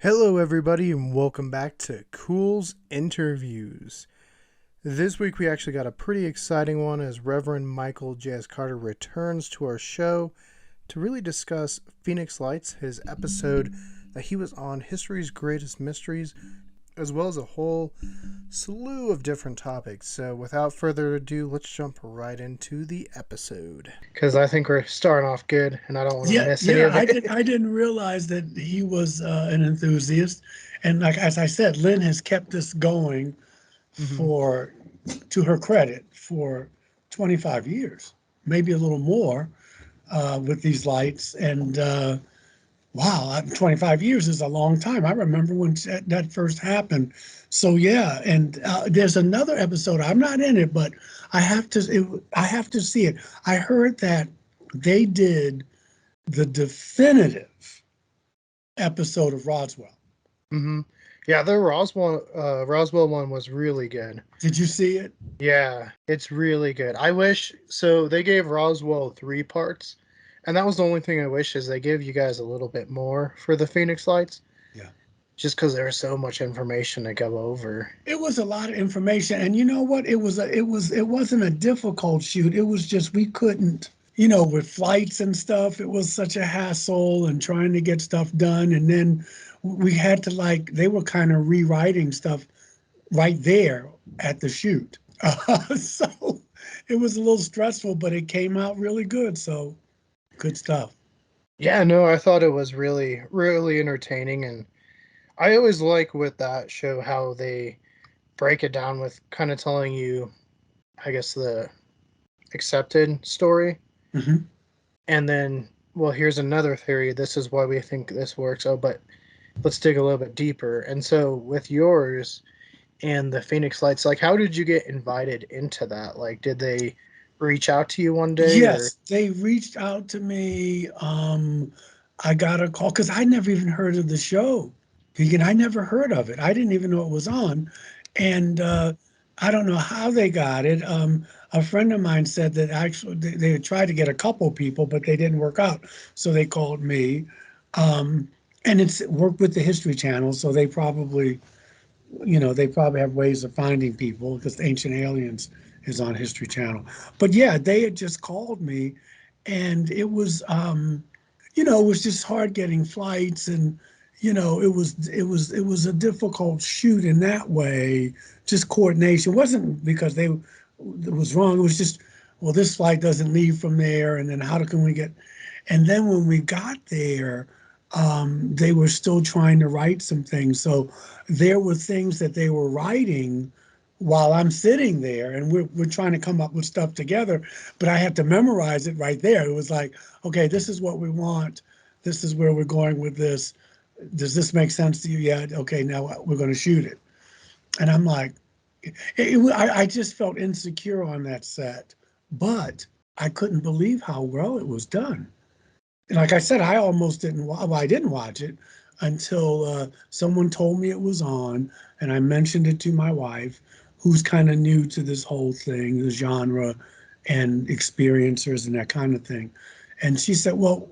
Hello, everybody, and welcome back to Culz Interviews. This week, we actually got a pretty exciting one as Reverend Michael J.S. Carter returns to our show to really discuss Phoenix Lights, his episode that he was on, History's Greatest Mysteries, as well as a whole slew of different topics. So, without further ado, let's jump right into the episode. Because I think we're starting off good, and I don't want to Yeah, miss any yeah, of I it. didn't I didn't realize that he was an enthusiast. And like as I said, Lynn has kept this going Mm-hmm. for, to her credit, for 25 years, maybe a little more, with these lights. And wow, 25 years is a long time. I remember when that first happened. So yeah, and there's another episode. I'm not in it, but I have to see it. I heard that they did the definitive episode of Roswell. hmm Yeah, the Roswell one was really good. Did you see it? Yeah, it's really good. I wish so. They gave Roswell 3 parts, and that was the only thing I wish is they give you guys a little bit more for the Phoenix Lights, Yeah. just because there's so much information to go over. It was a lot of information, and you know what? It wasn't a difficult shoot. It was just we couldn't, with flights and stuff. It was such a hassle and trying to get stuff done, and then we had to they were kind of rewriting stuff right there at the shoot. So it was a little stressful, but it came out really good. So good stuff. Yeah, no, I thought it was really, really entertaining, and I always like with that show how they break it down with kind of telling you, I guess, the accepted story. Hmm. And then, well, here's another theory. This is why we think this works. Oh, but let's dig a little bit deeper. And so, with yours and the Phoenix Lights, like, how did you get invited into that? Like, did they reach out to you one day, or? Yes, they reached out to me. I got a call because I never even heard of the show. Vegan, I never heard of it. I didn't even know it was on. And I don't know how they got it. A friend of mine said that actually they had tried to get a couple people, but they didn't work out. So they called me. Um, and it's worked with the History Channel, so they probably have ways of finding people because Ancient Aliens is on History Channel. But yeah, they had just called me, and it was just hard getting flights, and it was a difficult shoot in that way. Just coordination. It wasn't because it was wrong. It was just, well, this flight doesn't leave from there, and then how can we get? And then when we got there, they were still trying to write some things. So there were things that they were writing while I'm sitting there, and we're trying to come up with stuff together, but I had to memorize it right there. It was like, okay, this is what we want. This is where we're going with this. Does this make sense to you? Yeah. Okay, now we're going to shoot it. And I'm like, I just felt insecure on that set, but I couldn't believe how well it was done. Like I said, I almost didn't. Well, I didn't watch it until someone told me it was on, and I mentioned it to my wife, who's kind of new to this whole thing, the genre, and experiencers and that kind of thing. And she said, "Well,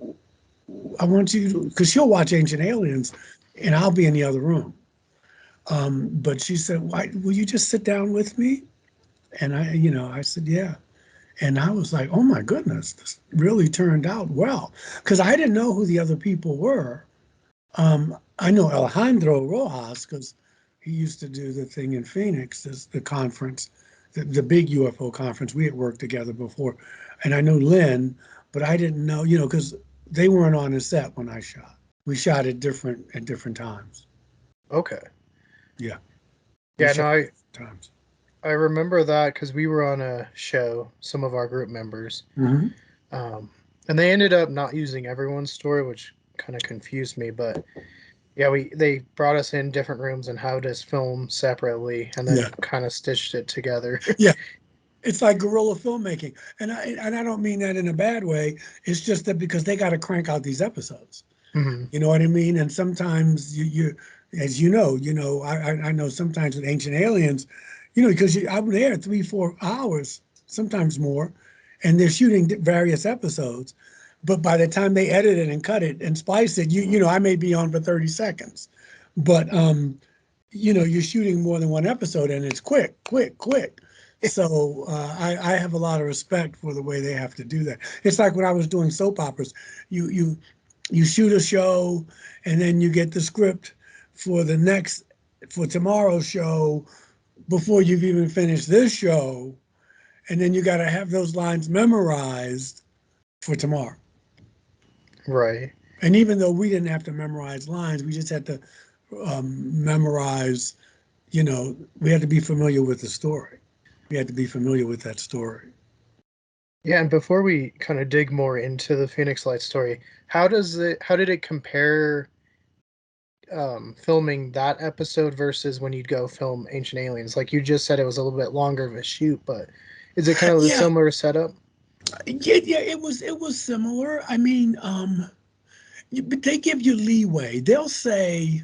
I want you to," because she'll watch Ancient Aliens, and I'll be in the other room. But she said, "Why? Will you just sit down with me?" And I said, "Yeah." And I was like, oh my goodness, this really turned out well. Because I didn't know who the other people were. I know Alejandro Rojas because he used to do the thing in Phoenix, the conference, the big UFO conference. We had worked together before. And I know Lynn, but I didn't know, because they weren't on the set when I shot. We shot at different times. Okay. Yeah, we Yeah, shot no, at I, different times. I remember that because we were on a show, some of our group members, Hmm. um, and they ended up not using everyone's story, which kind of confused me. But yeah, they brought us in different rooms and how to film separately, and then Yeah, kind of stitched it together. yeah. It's like guerrilla filmmaking, and I don't mean that in a bad way. It's just that because they got to crank out these episodes. hmm You know what I mean? And sometimes as I know sometimes with Ancient Aliens, because I'm there 3-4 hours, sometimes more, and they're shooting various episodes. But by the time they edit it and cut it and splice it, I may be on for 30 seconds. But you're shooting more than one episode, and it's quick, quick, quick. So I have a lot of respect for the way they have to do that. It's like when I was doing soap operas. You shoot a show, and then you get the script for tomorrow's show before you've even finished this show, and then you got to have those lines memorized for tomorrow. Right. And even though we didn't have to memorize lines, we just had to memorize, we had to be familiar with the story. We had to be familiar with that story. Yeah, and before we kind of dig more into the Phoenix Light story, how did it compare filming that episode versus when you'd go film Ancient Aliens? Like you just said, it was a little bit longer of a shoot, but is it kind of the Yeah, similar setup? yeah, it was similar. I mean, but they give you leeway. They'll say,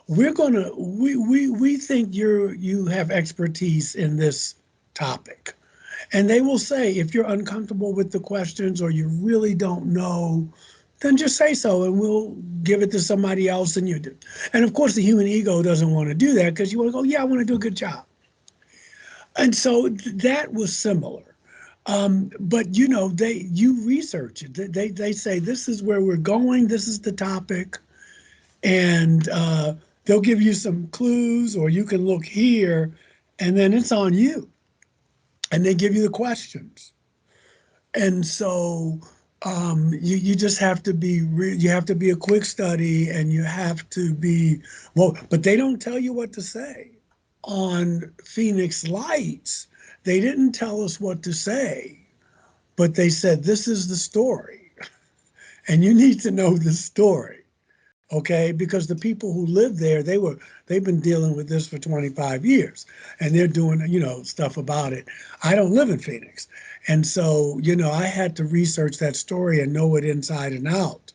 we think you have expertise in this topic. And they will say, if you're uncomfortable with the questions or you really don't know, then just say so and we'll give it to somebody else than you do. And of course, the human ego doesn't want to do that because you want to go, yeah, I want to do a good job. And so that was similar. But you research it. They say this is where we're going, this is the topic, and they'll give you some clues, or you can look here, and then it's on you. And they give you the questions. And so you just have to you have to be a quick study, and you have to be well. But they don't tell you what to say on Phoenix Lights. They didn't tell us what to say, but they said this is the story, and you need to know the story. Okay, because the people who live there, they've been dealing with this for 25 years, and they're doing stuff about it. I don't live in Phoenix, and so I had to research that story and know it inside and out.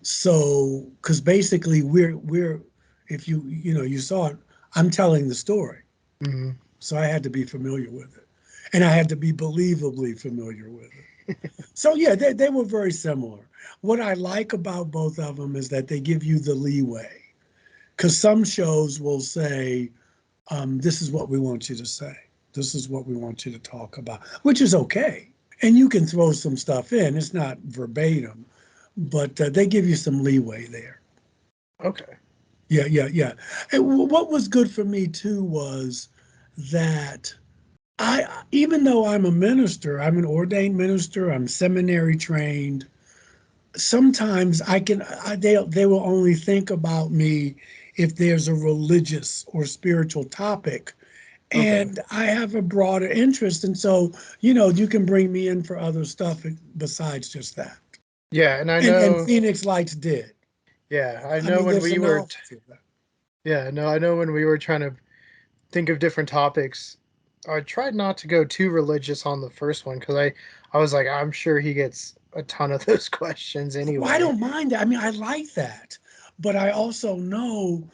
So because basically we're if you saw it, I'm telling the story, Mm-hmm. so I had to be familiar with it, and I had to be believably familiar with it. So yeah, they were very similar. What I like about both of them is that they give you the leeway, because some shows will say, this is what we want you to say. This is what we want you to talk about, which is okay. And you can throw some stuff in. It's not verbatim, but they give you some leeway there. Okay. Yeah, yeah, yeah. And what was good for me too was that even though I'm a minister, I'm an ordained minister, I'm seminary trained. Sometimes they will only think about me if there's a religious or spiritual topic, Okay. and I have a broader interest, and so you can bring me in for other stuff besides just that. Yeah, and I And know. Phoenix Lights did. Yeah, I I know mean, when there's we some were. elements of that. Yeah, no, I know when we were trying to think of different topics. I tried not to go too religious on the first one because I was like, I'm sure he gets a ton of those questions Well, I anyway. don't mind that. I mean, I like that, but I also know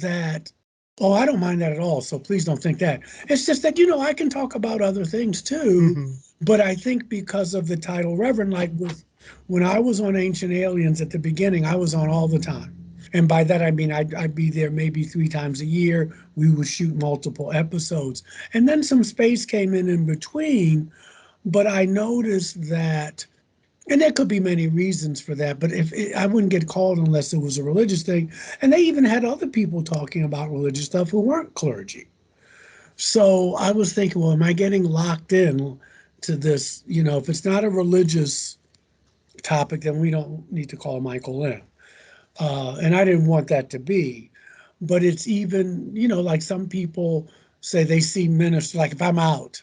that. Oh, I don't mind that at all. So please don't think that. It's just that I can talk about other things too, Hmm. but I think because of the title Reverend, like when I was on Ancient Aliens at the beginning, I was on all the time. And by that I mean I'd be there maybe 3 times a year. We would shoot multiple episodes, and then some space came in between. But I noticed that, and there could be many reasons for that, but I wouldn't get called unless it was a religious thing. And they even had other people talking about religious stuff who weren't clergy. So I was thinking, well, am I getting locked in to this? If it's not a religious topic, then we don't need to call Michael in. And I didn't want that to be. But it's even, like some people say they see ministers, like if I'm out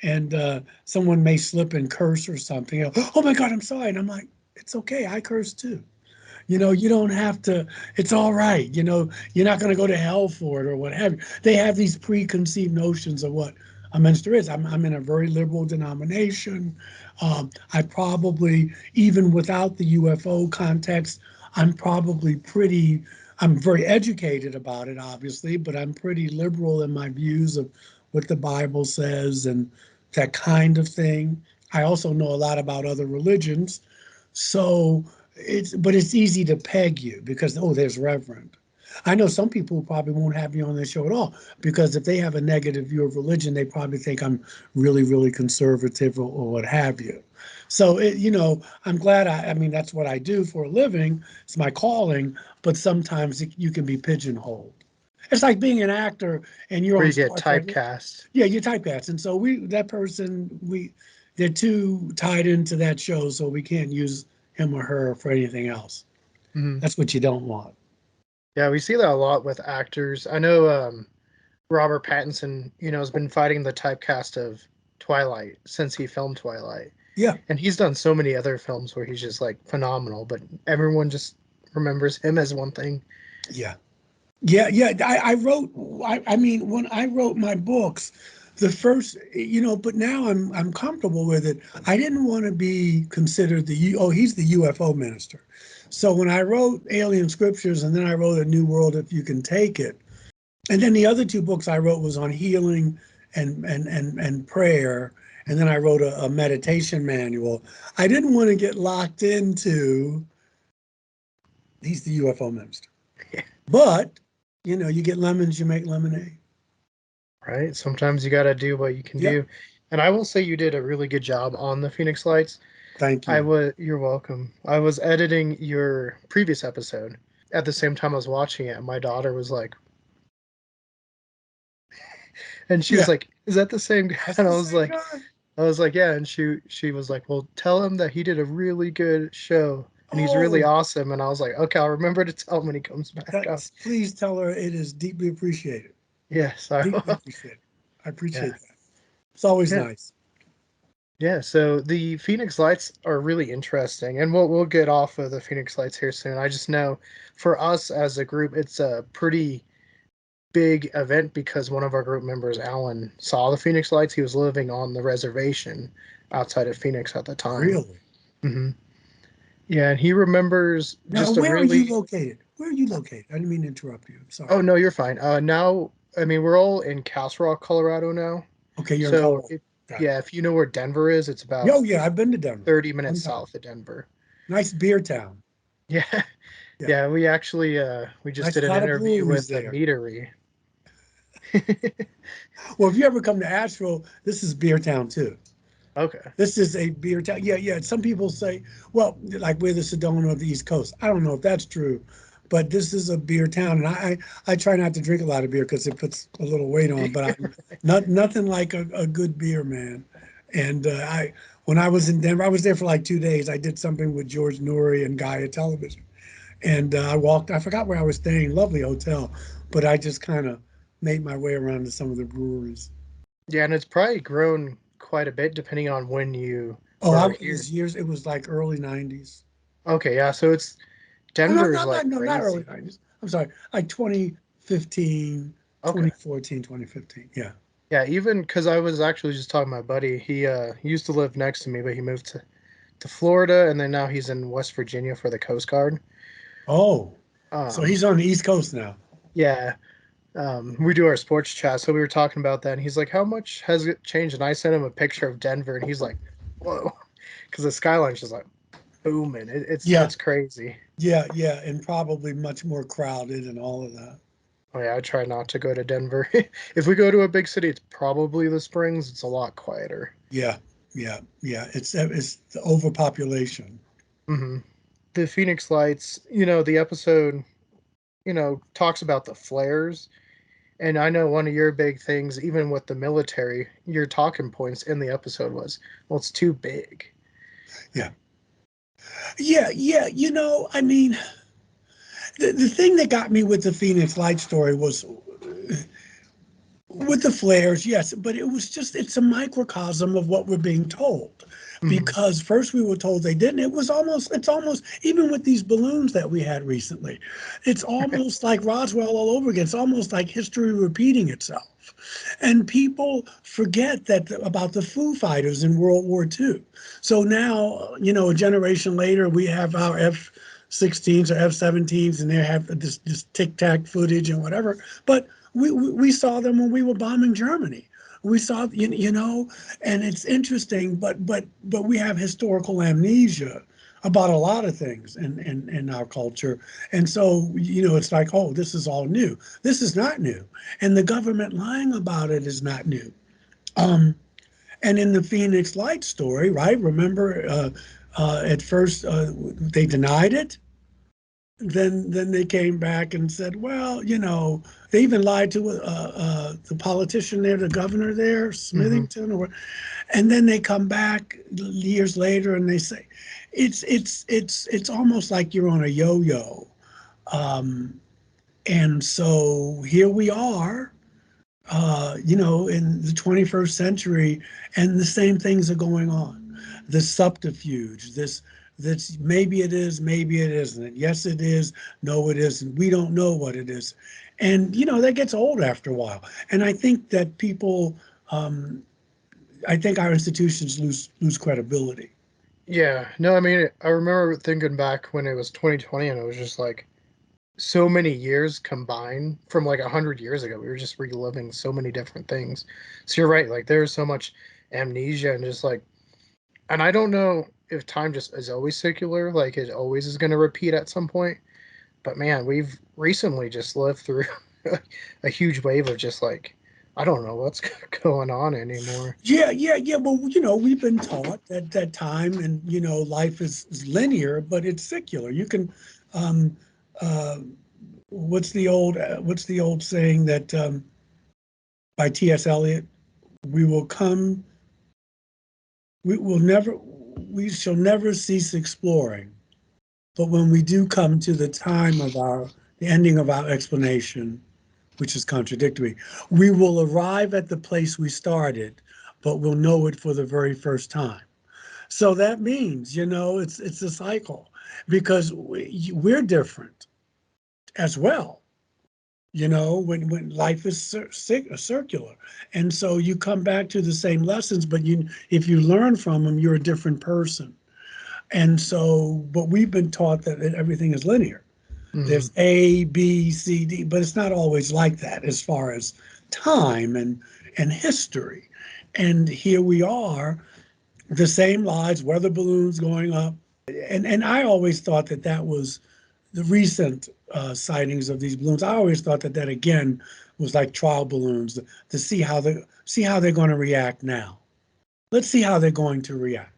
and someone may slip and curse or something, oh my God, I'm sorry. And I'm like, it's okay. I curse too. You don't have to, it's all right. You're not going to go to hell for it or what have you. They have these preconceived notions of what a minister is. I'm in a very liberal denomination. I probably, even without the UFO context, I'm very educated about it, obviously, but I'm pretty liberal in my views of what the Bible says and that kind of thing. I also know a lot about other religions. So it's easy to peg you because, oh, there's Reverend. I know some people probably won't have me on their show at all because if they have a negative view of religion, they probably think I'm really, really conservative or what have you. So, I'm glad I mean, that's what I do for a living. It's my calling, but sometimes you can be pigeonholed. It's like being an actor and you're Where on you get Star Trek. typecast. Yeah, you're typecast. And so they're too tied into that show, so we can't use him or her for anything else. Mhm. That's what you don't want. Yeah, we see that a lot with actors. I know Robert Pattinson, has been fighting the typecast of Twilight since he filmed Twilight. Yeah. And he's done so many other films where he's just like phenomenal, but everyone just remembers him as one thing. Yeah. Yeah, yeah. I wrote. I mean, when I wrote my books, the first, but now I'm comfortable with it. I didn't want to be considered he's the UFO minister. So when I wrote Alien Scriptures, and then I wrote A New World If You Can Take It, and then the other two books I wrote was on healing and prayer, and then I wrote a meditation manual. I didn't want to get locked into he's the UFO minister. But, you get lemons, you make lemonade. Right? Sometimes you got to do what you can Yep. do. And I will say you did a really good job on the Phoenix Lights. Thank you. You're welcome. I was editing your previous episode at the same time I was watching it, and my daughter was like, and she was Yeah. like, "Is that the same guy?" That's And the same guy. I was like, "Yeah." And she was like, "Well, tell him that he did a really good show, and he's really Oh, awesome." And I was like, "Okay, I'll remember to tell him when he comes back up." please tell her it is deeply appreciated. Yes, I Deeply will. appreciated. I Yeah, appreciate that. It's always yeah, nice. yeah. So the Phoenix Lights are really interesting, and we'll get off of the Phoenix Lights here soon. I just know for us as a group, it's a pretty big event because one of our group members, Alan, saw the Phoenix Lights. He was living on the reservation outside of Phoenix at the time. Really. hmm Yeah, and he remembers Now, just a where are you really. located? Where are you located? I didn't mean to interrupt you. I'm sorry. Oh no, you're fine. Now, I mean, we're all in Castle Rock, Colorado now. Okay, you're in So, Colorado. Got it. yeah, if you know where Denver is, it's about Oh, yeah, I've been to Denver 30 one minutes time. south of Denver. Nice beer town. Yeah, Yeah. yeah. We actually we just Nice did an lot of interview breweries with a there. meadery. Well, if you ever come to Asheville, this is beer town too. Okay. This is a beer town. Yeah, yeah. Some people say, well, like we're the Sedona of the East Coast. I don't know if that's true, but this is a beer town, and I try not to drink a lot of beer because it puts a little weight on. But nothing like a good beer, man. And when I was in Denver, I was there for like 2 days. I did something with George Noory and Gaia Television, and I walked. I forgot where I was staying. Lovely hotel, but I just kind of made my way around to some of the breweries. Yeah, and it's probably grown quite a bit depending on when you Oh, were it here. was years. It was like early '90s. Okay, yeah, so it's Oh, no, Denver is no, like no, not early crazy. 90s. I'm sorry, like 2015, Okay. 2014, 2015. Yeah. Yeah, even because I was actually just talking to my buddy. He used to live next to me, but he moved to Florida, and then now he's in West Virginia for the Coast Guard. Oh, so Um, he's on the East Coast now. yeah, we do our sports chat, so we were talking about that, and he's like, "How much has it changed?" And I sent him a picture of Denver, and he's like, "Whoa," because the skyline's just like booming. Yeah, It's crazy. yeah, yeah, and probably much more crowded and all of that. Oh yeah, I try not to go to Denver. If we go to a big city, it's probably the Springs. It's a lot quieter. Yeah, yeah, yeah. It's the overpopulation. hmm The Phoenix Lights, the episode, talks about the flares. And I know one of your big things, even with the military, your talking points in the episode was, well, it's too big. Yeah, yeah, yeah. I mean, the thing that got me with the Phoenix Light story was with the flares, yes, but it's a microcosm of what we're being told. hmm Because first we were told they didn't. It's almost, even with these balloons that we had recently, it's almost like Roswell all over again. It's almost like history repeating itself. And people forget that about the Foo Fighters in World War II. So now, a generation later, we have our F-16s or F-17s, and they have this tic-tac footage and whatever. But we saw them when we were bombing Germany. We saw, and it's interesting, but we have historical amnesia about a lot of things in our culture. And so, it's like, oh, this is all new. This is not new. And the government lying about it is not new. Um, and in the Phoenix Light story, right? Remember, at first they denied it. Then they came back and said, well, they even lied to the politician there, the governor there, Hmm. Smithington, and then they come back years later and they say, it's almost like you're on a yo-yo. Um, and so here we are, in the 21st century, and the same things are going on. The subterfuge, this maybe it is, maybe it isn't. Yes, it is. No, it isn't. We don't know what it is, and that gets old after a while. And I think that people, I think our institutions lose credibility. Yeah, no, I mean, I remember thinking back when it was 2020, and it was just like so many years combined from like 100 years ago. We were just reliving so many different things. So you're right, like there's so much amnesia and just like, and I don't know if time just is always circular, like it always is going to repeat at some point. But man, we've recently just lived through a huge wave of just like, I don't know what's going on anymore. Yeah, yeah, yeah. Well, we've been taught that time and life is linear, but it's secular. You can, um, uh, what's the old saying that by T.S. Eliot? We will come. We shall never cease exploring. But when we do come to the time of the ending of our explanation, which is contradictory, we will arrive at the place we started, but we'll know it for the very first time. So that means, it's a cycle because we're different as well. When life is circular, and so you come back to the same lessons, but if you learn from them, you're a different person. And so, but we've been taught that everything is linear. Hmm. There's A, B, C, D, but it's not always like that as far as time and history. And here we are, the same lies, weather balloons going up. And I always thought that was the recent sightings of these balloons. I always thought that again was like trial balloons to see how they're going to react now. Let's see how they're going to react.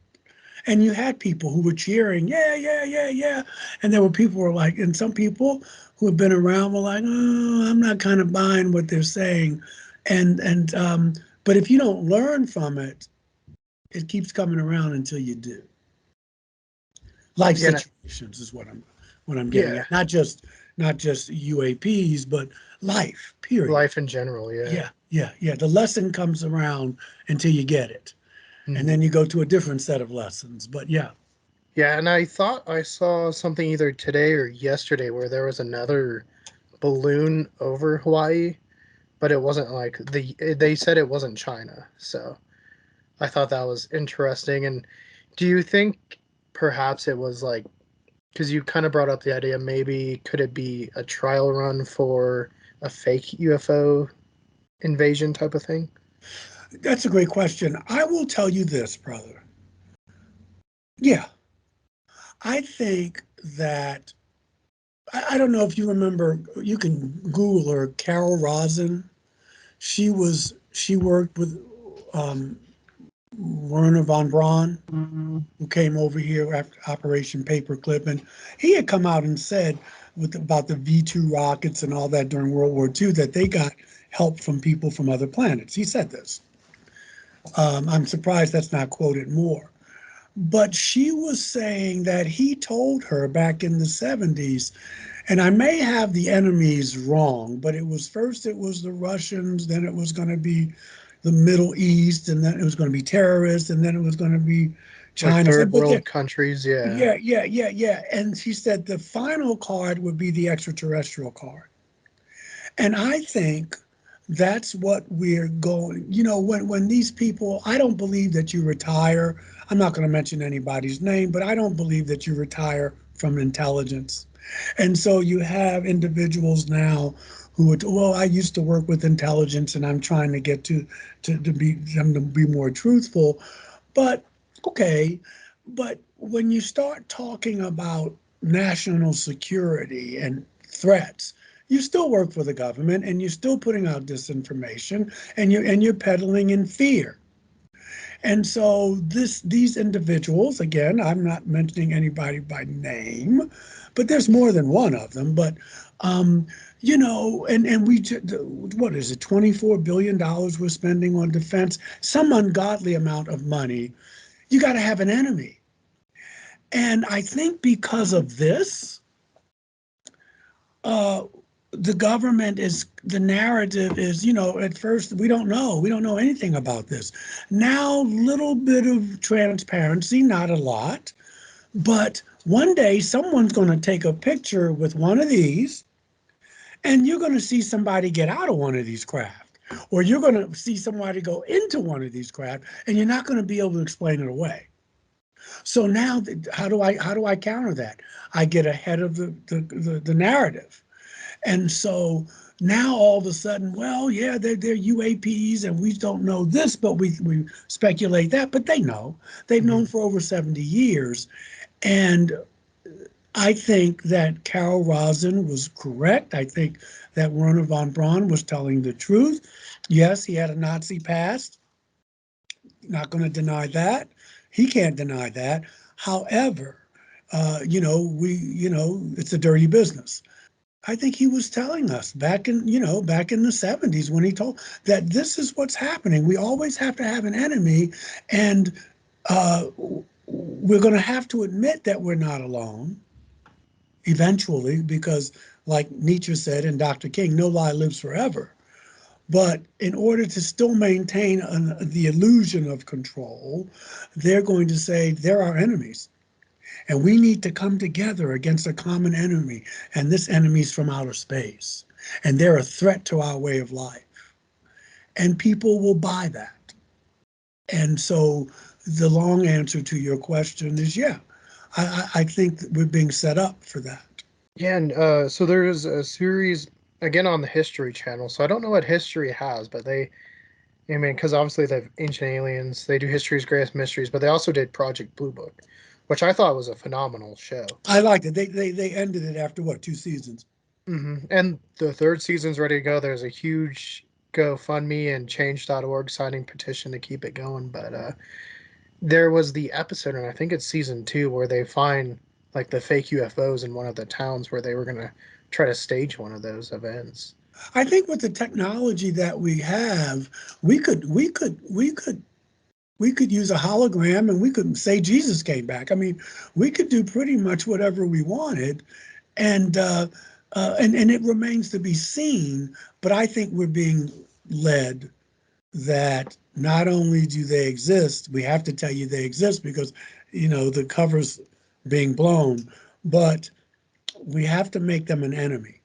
And you had people who were cheering, yeah, yeah, yeah, yeah. And there were people who were like, and some people who have been around were like, oh, I'm not kind of buying what they're saying. But if you don't learn from it, it keeps coming around until you do. Life Yeah, situations is what I'm getting yeah, at. Not just UAPs, but life, period. life in general. Yeah. Yeah, yeah, yeah. The lesson comes around until you get it. And Hmm. then you go to a different set of lessons. But yeah. Yeah, and I thought I saw something either today or yesterday where there was another balloon over Hawaii, but it wasn't like they said it wasn't China. So I thought that was interesting. And do you think perhaps it was like, because you kind of brought up the idea, maybe could it be a trial run for a fake UFO invasion type of thing? That's a great question. I will tell you this, brother. Yeah, I think that I don't know if you remember. You can Google her, Carol Rosin. She worked with um, Werner von Braun, who came over here after Operation Paperclip, and he had come out and said about the V2 rockets and all that during World War II that they got help from people from other planets. He said this. I'm surprised that's not quoted more. But she was saying that he told her back in the 70s, and I may have the enemies wrong, but it was the Russians, then it was going to be the Middle East, and then it was going to be terrorists, and then it was going to be Like China. third But world countries, yeah. yeah, yeah, yeah, yeah. And she said the final card would be the extraterrestrial card. And I think that's what we're going, when these people, I don't believe that you retire. I'm not going to mention anybody's name, but I don't believe that you retire from intelligence. And so you have individuals now who would, well, I used to work with intelligence and I'm trying to get to be them to be more truthful. But okay, but when you start talking about national security and threats, you still work for the government and you're still putting out disinformation and you're peddling in fear. And so these individuals, again, I'm not mentioning anybody by name, but there's more than one of them. But and what is it, $24 billion we're spending on defense, some ungodly amount of money. You got to have an enemy. And I think because of this, uh, the narrative is, at first we don't know anything about this. Now, little bit of transparency, not a lot, but one day someone's going to take a picture with one of these, and you're going to see somebody get out of one of these craft, or you're going to see somebody go into one of these craft, and you're not going to be able to explain it away. So now, how do I counter that? I get ahead of the narrative. And so now all of a sudden, well, yeah, they're UAPs and we don't know this, but we speculate that, but they know. They've known for over 70 years. And I think that Carol Rosin was correct. I think that Werner von Braun was telling the truth. Yes, he had a Nazi past. Not going to deny that. He can't deny that. However, it's a dirty business. I think he was telling us back in the 70s when he told that this is what's happening. We always have to have an enemy, and uh, we're going to have to admit that we're not alone eventually, because, like Nietzsche said and Dr. King, no lie lives forever. But in order to still maintain the illusion of control, they're going to say they're our enemies. And we need to come together against a common enemy. And this enemy is from outer space. And they're a threat to our way of life. And people will buy that. And so the long answer to your question is yeah, I think that we're being set up for that. Yeah, and so there's a series again on the History Channel. So I don't know what History has, but I mean, because obviously they have Ancient Aliens, they do History's Greatest Mysteries, but they also did Project Blue Book, which I thought was a phenomenal show. I liked it. They ended it after what, 2 seasons? And the third season's ready to go. There's a huge GoFundMe and Change.org signing petition to keep it going. But there was the episode, and I think it's season two, where they find like the fake UFOs in one of the towns where they were gonna try to stage one of those events. I think with the technology that we have, we could use a hologram and we could say Jesus came back. I mean, we could do pretty much whatever we wanted, and and it remains to be seen. But I think we're being led that not only do they exist, we have to tell you they exist because the cover's being blown, but we have to make them an enemy.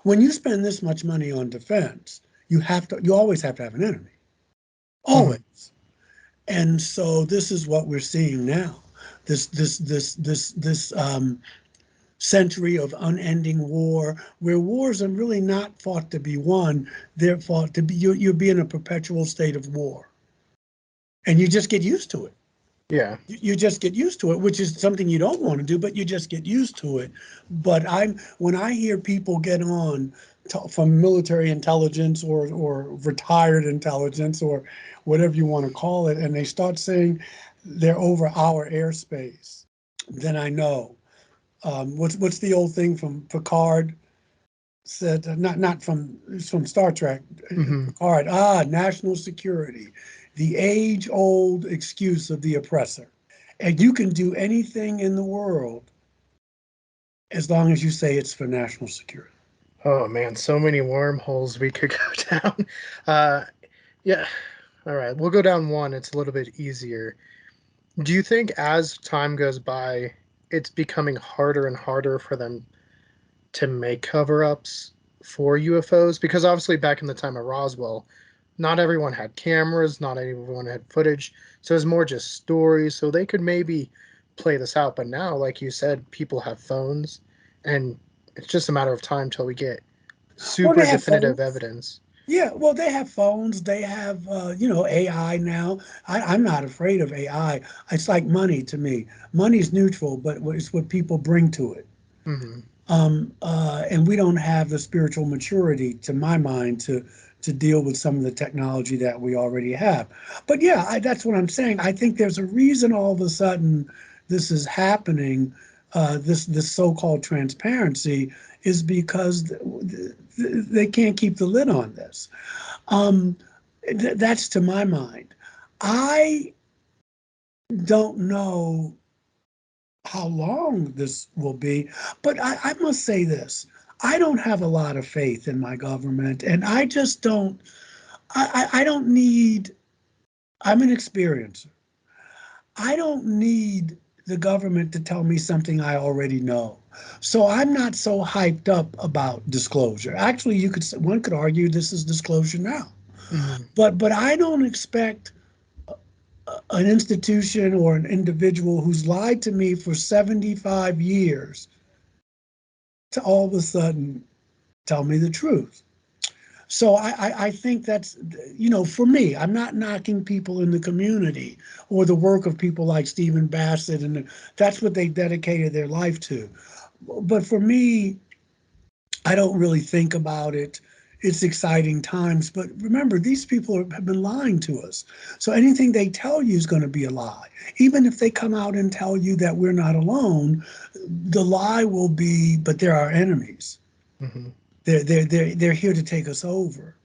When you spend this much money on defense, you always have to have an enemy, Mhm. always. And so this is what we're seeing now. This century of unending war, where wars are really not fought to be won; they're fought to be. You're being a perpetual state of war, and you just get used to it. Yeah. You just get used to it, which is something you don't want to do, but you just get used to it. But when I hear people get on from military intelligence or retired intelligence or whatever you want to call it, and they start saying they're over our airspace, then I know. What's the old thing from Picard said? Not from it's from Star Trek. Hmm. Picard. National security, the age-old excuse of the oppressor. And you can do anything in the world as long as you say it's for national security. Oh man, so many wormholes we could go down. Uh, yeah. All right, we'll go down one. It's a little bit easier. Do you think as time goes by, it's becoming harder and harder for them to make cover-ups for UFOs? Because obviously back in the time of Roswell, not everyone had cameras, not everyone had footage, so it was more just stories. So they could maybe play this out. But now, like you said, people have phones, and it's just a matter of time till we get Well, super they have definitive phones. evidence. Yeah, well, they have phones. They have, AI now. I'm not afraid of AI. It's like money to me. Money's neutral, but it's what people bring to it. Hmm. And we don't have the spiritual maturity, to my mind, to deal with some of the technology that we already have. But yeah, that's what I'm saying. I think there's a reason all of a sudden this is happening. This so-called transparency is because they can't keep the lid on this. Um, that's to my mind. I don't know how long this will be, but I must say this. I don't have a lot of faith in my government, and I just don't. I don't need. I'm an experiencer. I don't need the government to tell me something I already know. So I'm not so hyped up about disclosure. Actually, one could argue this is disclosure now. Hmm. But I don't expect an institution or an individual who's lied to me for 75 years to all of a sudden tell me the truth. So I think that's, for me, I'm not knocking people in the community or the work of people like Stephen Bassett, and that's what they dedicated their life to. But for me, I don't really think about it. It's exciting times. But remember, these people have been lying to us. So anything they tell you is going to be a lie. Even if they come out and tell you that we're not alone, the lie will be, but they're our enemies. Hmm. They're here to take us over.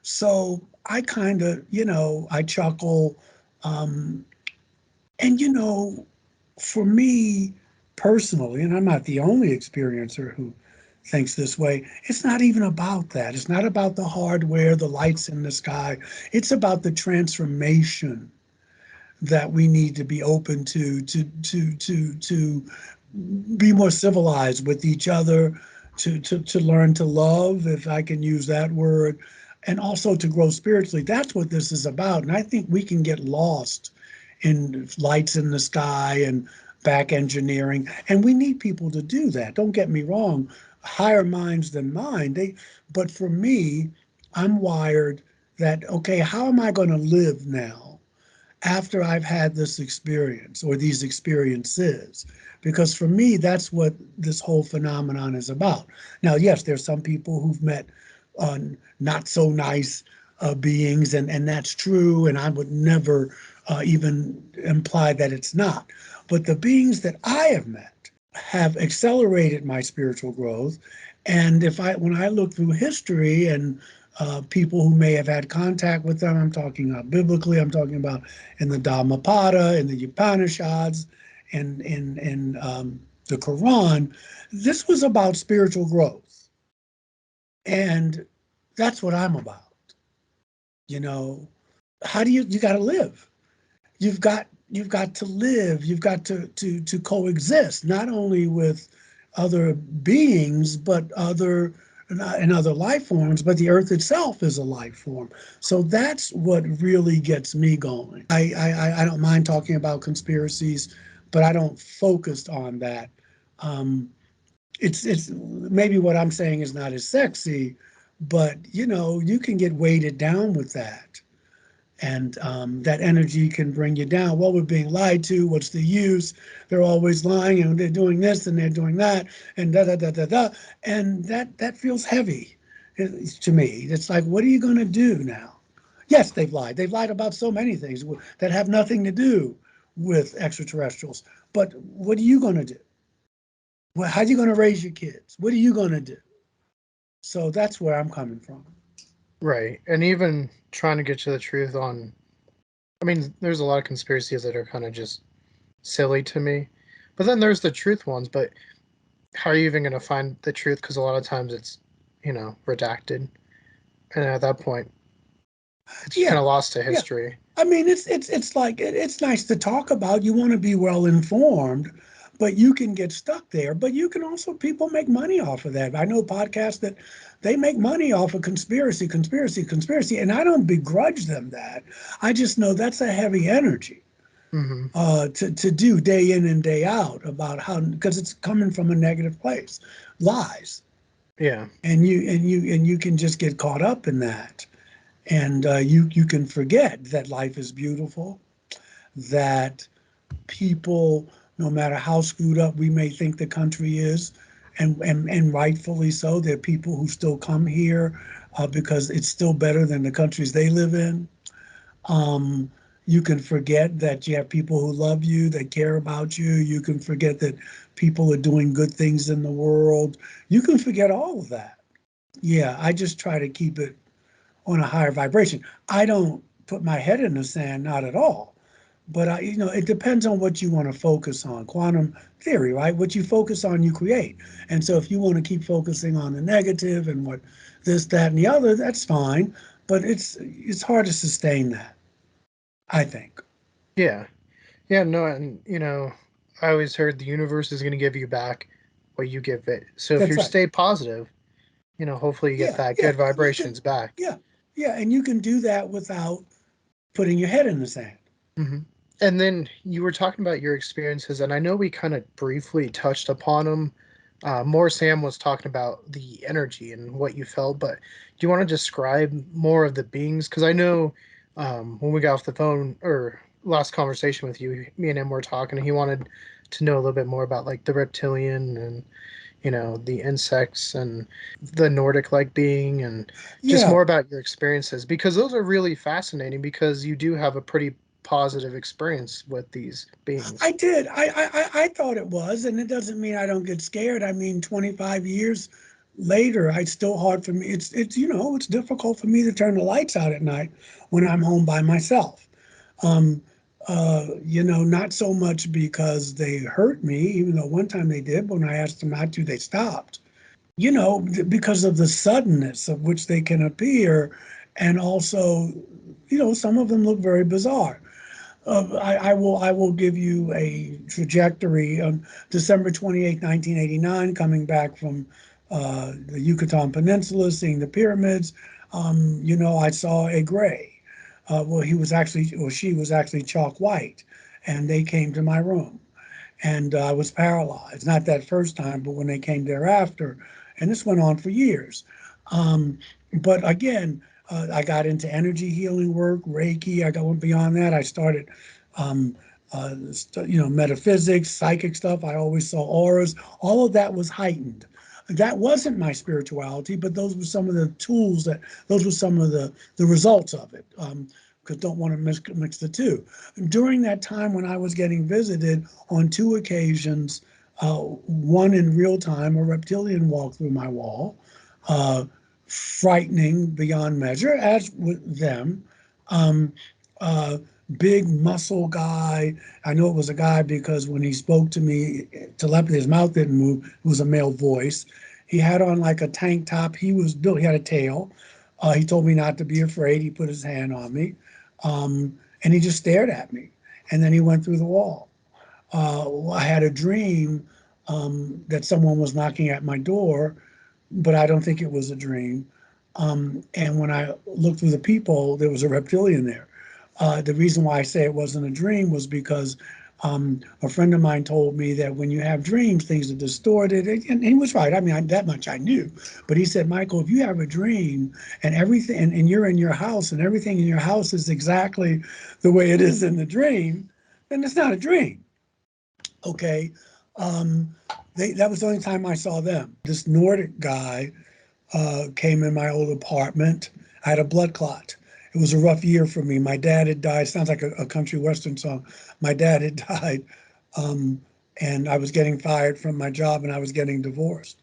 So I kind of, I chuckle. Um, and, for me personally, and I'm not the only experiencer who thinks this way, it's not even about that. It's not about the hardware, the lights in the sky. It's about the transformation that we need to be open to be more civilized with each other, to learn to love, if I can use that word, and also to grow spiritually. That's what this is about. And I think we can get lost in lights in the sky and back engineering. And we need people to do that. Don't get me wrong, higher minds than mine. But for me, I'm wired that, okay, how am I going to live now after I've had this experience or these experiences? Because for me, that's what this whole phenomenon is about. Now, yes, there's some people who've met uh, not so nice beings, and that's true, and I would never even imply that it's not. But the beings that I have met have accelerated my spiritual growth. And when I look through history and people who may have had contact with them, I'm talking about biblically, I'm talking about in the Dhammapada, in the Upanishads, in the Quran, this was about spiritual growth. And that's what I'm about. You know, how do you got to live? You've got to live. You've got to coexist, not only with other beings, but and other life forms. But the earth itself is a life form. So that's what really gets me going. I don't mind talking about conspiracies, but I don't focus on that. Um, it's maybe what I'm saying is not as sexy, but you can get weighted down with that, and that energy can bring you down. Well, we're being lied to. What's the use? They're always lying, and they're doing this and they're doing that, and da da da da da, and that feels heavy to me. It's like, what are you going to do now? Yes, they've lied. They've lied about so many things that have nothing to do with extraterrestrials. But what are you going to do? Well, how are you going to raise your kids? What are you going to do? So that's where I'm coming from. Right. And even trying to get to the truth on, I mean, there's a lot of conspiracies that are kind of just silly to me. But then there's the truth ones. But how are you even going to find the truth? Because a lot of times it's, redacted. And at that point, it's kind Yeah, of lost to yeah. history. I mean, it's like it's nice to talk about. You want to be well informed, but you can get stuck there. But you can also people make money off of that. I know podcasts that they make money off of conspiracy, and I don't begrudge them that. I just know that's a heavy energy Hmm. to do day in and day out about how, because it's coming from a negative place, lies. Yeah. And you can just get caught up in that, and you can forget that life is beautiful, that people, no matter how screwed up we may think the country is, and rightfully so, there are people who still come here because it's still better than the countries they live in. Um, you can forget that you have people who love you, that care about you. You can forget that people are doing good things in the world. You can forget all of that. Yeah, I just try to keep it on a higher vibration. I don't put my head in the sand, not at all. But it depends on what you want to focus on. Quantum theory, right? What you focus on, you create. And so if you want to keep focusing on the negative and what this, that, and the other, that's fine. But it's hard to sustain that, I think. Yeah. Yeah, no, and I always heard the universe is going to give you back what you give it. So if That's you right. stay positive, hopefully you get Yeah, that yeah, good you can. vibrations back. Yeah, yeah, and you can do that without putting your head in the sand. Hmm. And then you were talking about your experiences, and I know we kind of briefly touched upon them. More Sam was talking about the energy and what you felt, but do you want to describe more of the beings? Because I know when we got off the phone or last conversation with you, me and him were talking, and he wanted to know a little bit more about like the reptilian and the insects and the Nordic like being and just Yeah, more about your experiences because those are really fascinating because you do have a pretty positive experience with these beings. I did. I thought it was, and it doesn't mean I don't get scared. I mean, 25 years later, it's still hard for me. It's difficult for me to turn the lights out at night when I'm home by myself. Um, not so much because they hurt me, even though one time they did, but when I asked them not to, they stopped. Because of the suddenness of which they can appear, and also, some of them look very bizarre. I will give you a trajectory. December 28th, 1989, coming back from the Yucatan Peninsula, seeing the pyramids. I saw a gray. Well, he was actually, or she was actually chalk white, and they came to my room, and I was paralyzed. Not that first time, but when they came thereafter, and this went on for years. Um, but again, I got into energy healing work, Reiki. I went beyond that. I started, um, metaphysics, psychic stuff. I always saw auras. All of that was heightened. That wasn't my spirituality, but those were some of the tools those were some of the results of it. Because don't want to mix the two. During that time when I was getting visited on two occasions, one in real time, a reptilian walked through my wall, uh, frightening beyond measure, as with them. Um, uh, Big muscle guy. I know it was a guy because when he spoke to me, telepathy, his mouth didn't move. It was a male voice. He had on like a tank top. He was built. He had a tail. He told me not to be afraid. He put his hand on me, and he just stared at me. And then he went through the wall. I had a dream that someone was knocking at my door, but I don't think it was a dream. And when I looked through the peephole, there was a reptilian there. The reason why I say it wasn't a dream was because a friend of mine told me that when you have dreams, things are distorted. And he was right. I mean, that much I knew. But he said, Michael, if you have a dream and everything, and you're in your house and everything in your house is exactly the way it is in the dream, then it's not a dream. Okay. Um, that was the only time I saw them. This Nordic guy came in my old apartment. I had a blood clot. It was a rough year for me. My dad had died. Sounds like a country western song. My dad had died, um, and I was getting fired from my job, and I was getting divorced.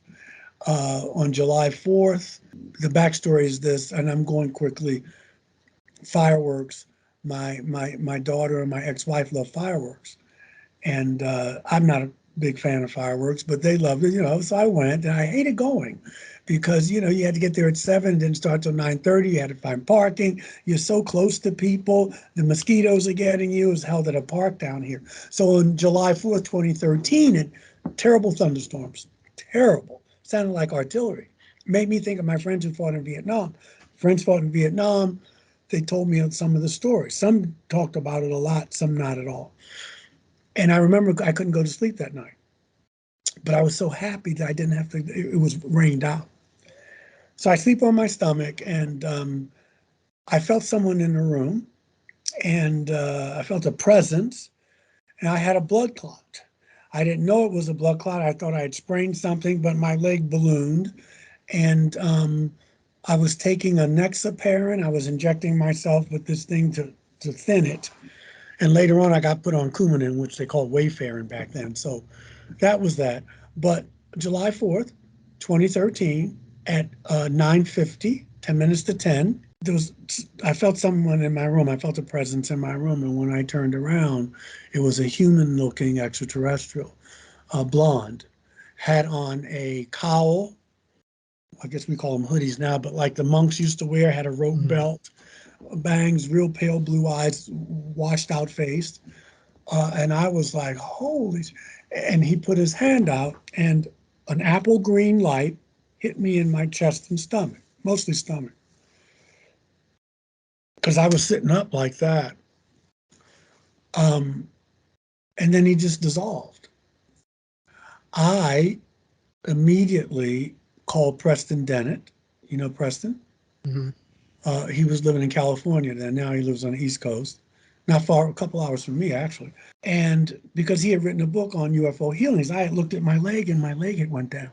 On July 4th, the backstory is this, and I'm going quickly. Fireworks. My daughter and my ex-wife love fireworks, and I'm not a big fan of fireworks, but they loved it, So I went, and I hated going because you had to get there at 7, didn't start till 9:30. You had to find parking. You're so close to people. The mosquitoes are getting you. It was held at a park down here. So on July 4th, 2013, and terrible thunderstorms, terrible, sounded like artillery. Made me think of my friends who fought in Vietnam. Friends fought in Vietnam. They told me some of the stories. Some talked about it a lot, some not at all. And I remember I couldn't go to sleep that night, but I was so happy that I didn't have to. It was rained out. So I sleep on my stomach, and I felt someone in the room, and I felt a presence, and I had a blood clot. I didn't know it was a blood clot. I thought I had sprained something, but my leg ballooned, and I was taking a Nexaparin. I was injecting myself with this thing to thin it. And later on, I got put on Coumadin, which they called Wayfarin back then. So that was that. But July 4th, 2013, at 9:50, 10 minutes to 10, I felt someone in my room. I felt a presence in my room. And when I turned around, it was a human looking extraterrestrial, blonde, had on a cowl. I guess we call them hoodies now, but like the monks used to wear, had a rope belt, bangs, real pale blue eyes, washed out face. And I was like, holy. And he put his hand out, and an apple green light hit me in my chest and stomach, mostly stomach, because I was sitting up like that. Um, and then he just dissolved. I immediately called Preston Dennett. You know Preston? Mm-hmm. He was living in California then. Now he lives on the East Coast, not far, a couple hours from me, actually. And because he had written a book on UFO healings, I had looked at my leg, and my leg had went down.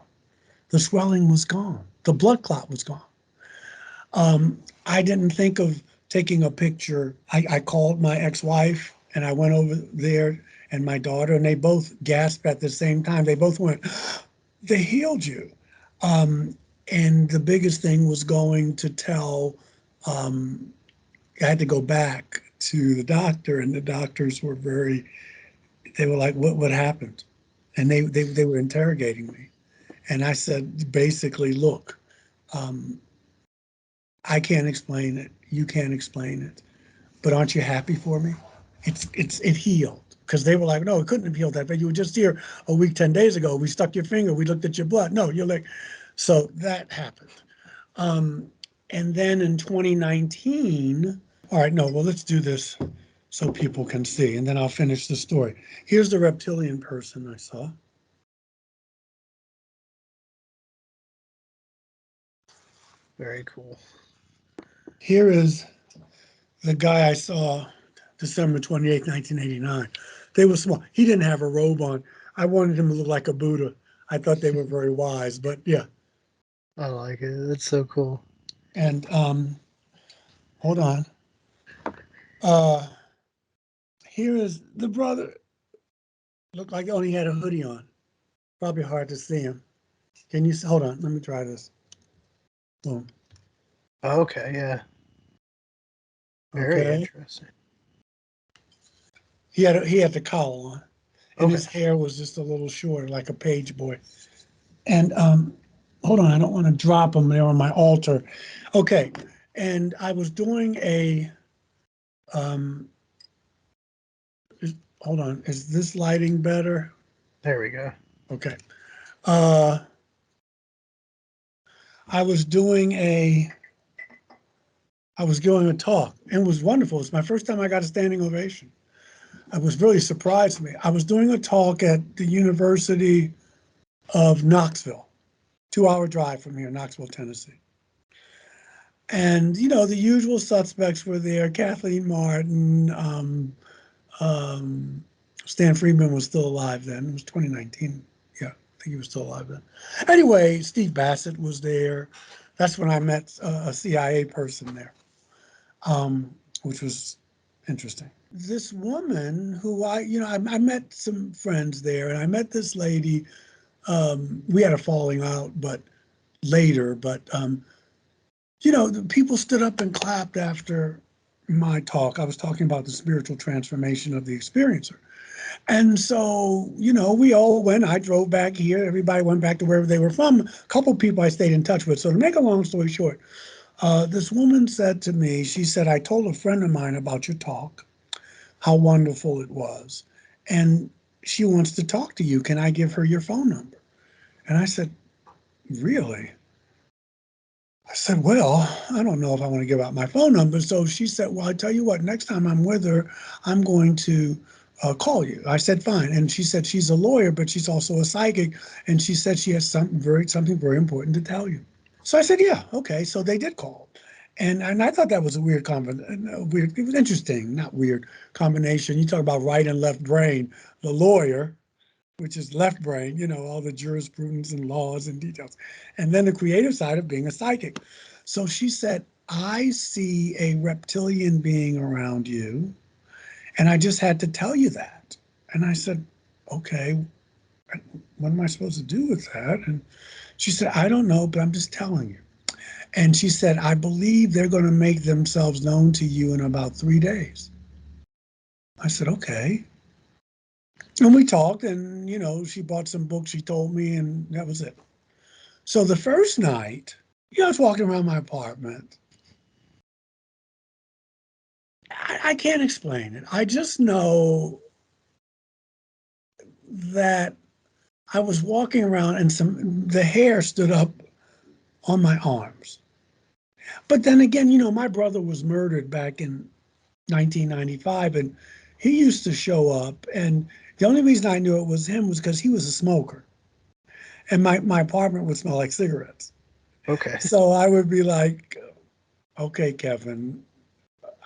The swelling was gone. The blood clot was gone. I didn't think of taking a picture. I called my ex-wife, and I went over there, and my daughter, and they both gasped at the same time. They both went, they healed you. And the biggest thing was going to tell, I had to go back to the doctor, and the doctors were they were like, what happened? And they were interrogating me. And I said, basically, look, um, I can't explain it. You can't explain it. But aren't you happy for me? It healed. Because they were like, no, it couldn't have healed that. But you were just here a week, 10 days ago. We stuck your finger. We looked at your blood. No, you're like, so that happened. Um, and then in 2019, all right, no, well, let's do this so people can see, and then I'll finish the story. Here's the reptilian person I saw. Very cool. Here is the guy I saw December 28th, 1989. They were small. He didn't have a robe on. I wanted him to look like a Buddha. I thought they were very wise, but yeah. I like it. That's so cool. And hold on. Uh, here is the brother. Looked like he only had a hoodie on. Probably hard to see him. Can you hold on? Let me try this. Boom. Okay, yeah. Very Okay. interesting. He had the cowl on, and Okay. his hair was just a little shorter, like a page boy. And hold on, I don't want to drop him there on my altar. Okay, and I was doing a um, hold on, is this lighting better? There we go. Okay. Uh, I was doing a I was giving a talk, and it was wonderful. It's my first time I got a standing ovation. It was really surprised me. I was doing a talk at the University of Knoxville, 2-hour drive from here, Knoxville, Tennessee. And, the usual suspects were there. Kathleen Martin, um, Stan Friedman was still alive then. It was 2019. Yeah, I think he was still alive then. Anyway, Steve Bassett was there. That's when I met a CIA person there, which was interesting. This woman who I met some friends there, and I met this lady. We had a falling out, but later. But the people stood up and clapped after my talk. I was talking about the spiritual transformation of the experiencer. And so, we all went. I drove back here. Everybody went back to wherever they were from. A couple of people I stayed in touch with. So to make a long story short, this woman said to me, she said, I told a friend of mine about your talk, how wonderful it was. And she wants to talk to you. Can I give her your phone number? And I said, really? I said, well, I don't know if I want to give out my phone number. So she said, well, I tell you what, next time I'm with her, I'm going to call you. I said, fine. And she said, she's a lawyer, but she's also a psychic. And she said she has something very important to tell you. So I said, yeah, okay. So they did call. And I thought that was a weird weird, it was interesting, not weird combination. You talk about right and left brain, the lawyer, which is left brain, all the jurisprudence and laws and details. And then the creative side of being a psychic. So she said, I see a reptilian being around you, and I just had to tell you that. And I said, okay, what am I supposed to do with that? And she said, I don't know, but I'm just telling you. And she said, I believe they're going to make themselves known to you in about 3 days. I said, okay. And we talked, and she bought some books she told me, and that was it. So the first night, I was walking around my apartment. I can't explain it. I just know that I was walking around and the hair stood up on my arms. But then again, my brother was murdered back in 1995, and he used to show up. And the only reason I knew it was him was because he was a smoker. And my apartment would smell like cigarettes. Okay. So I would be like, okay, Kevin,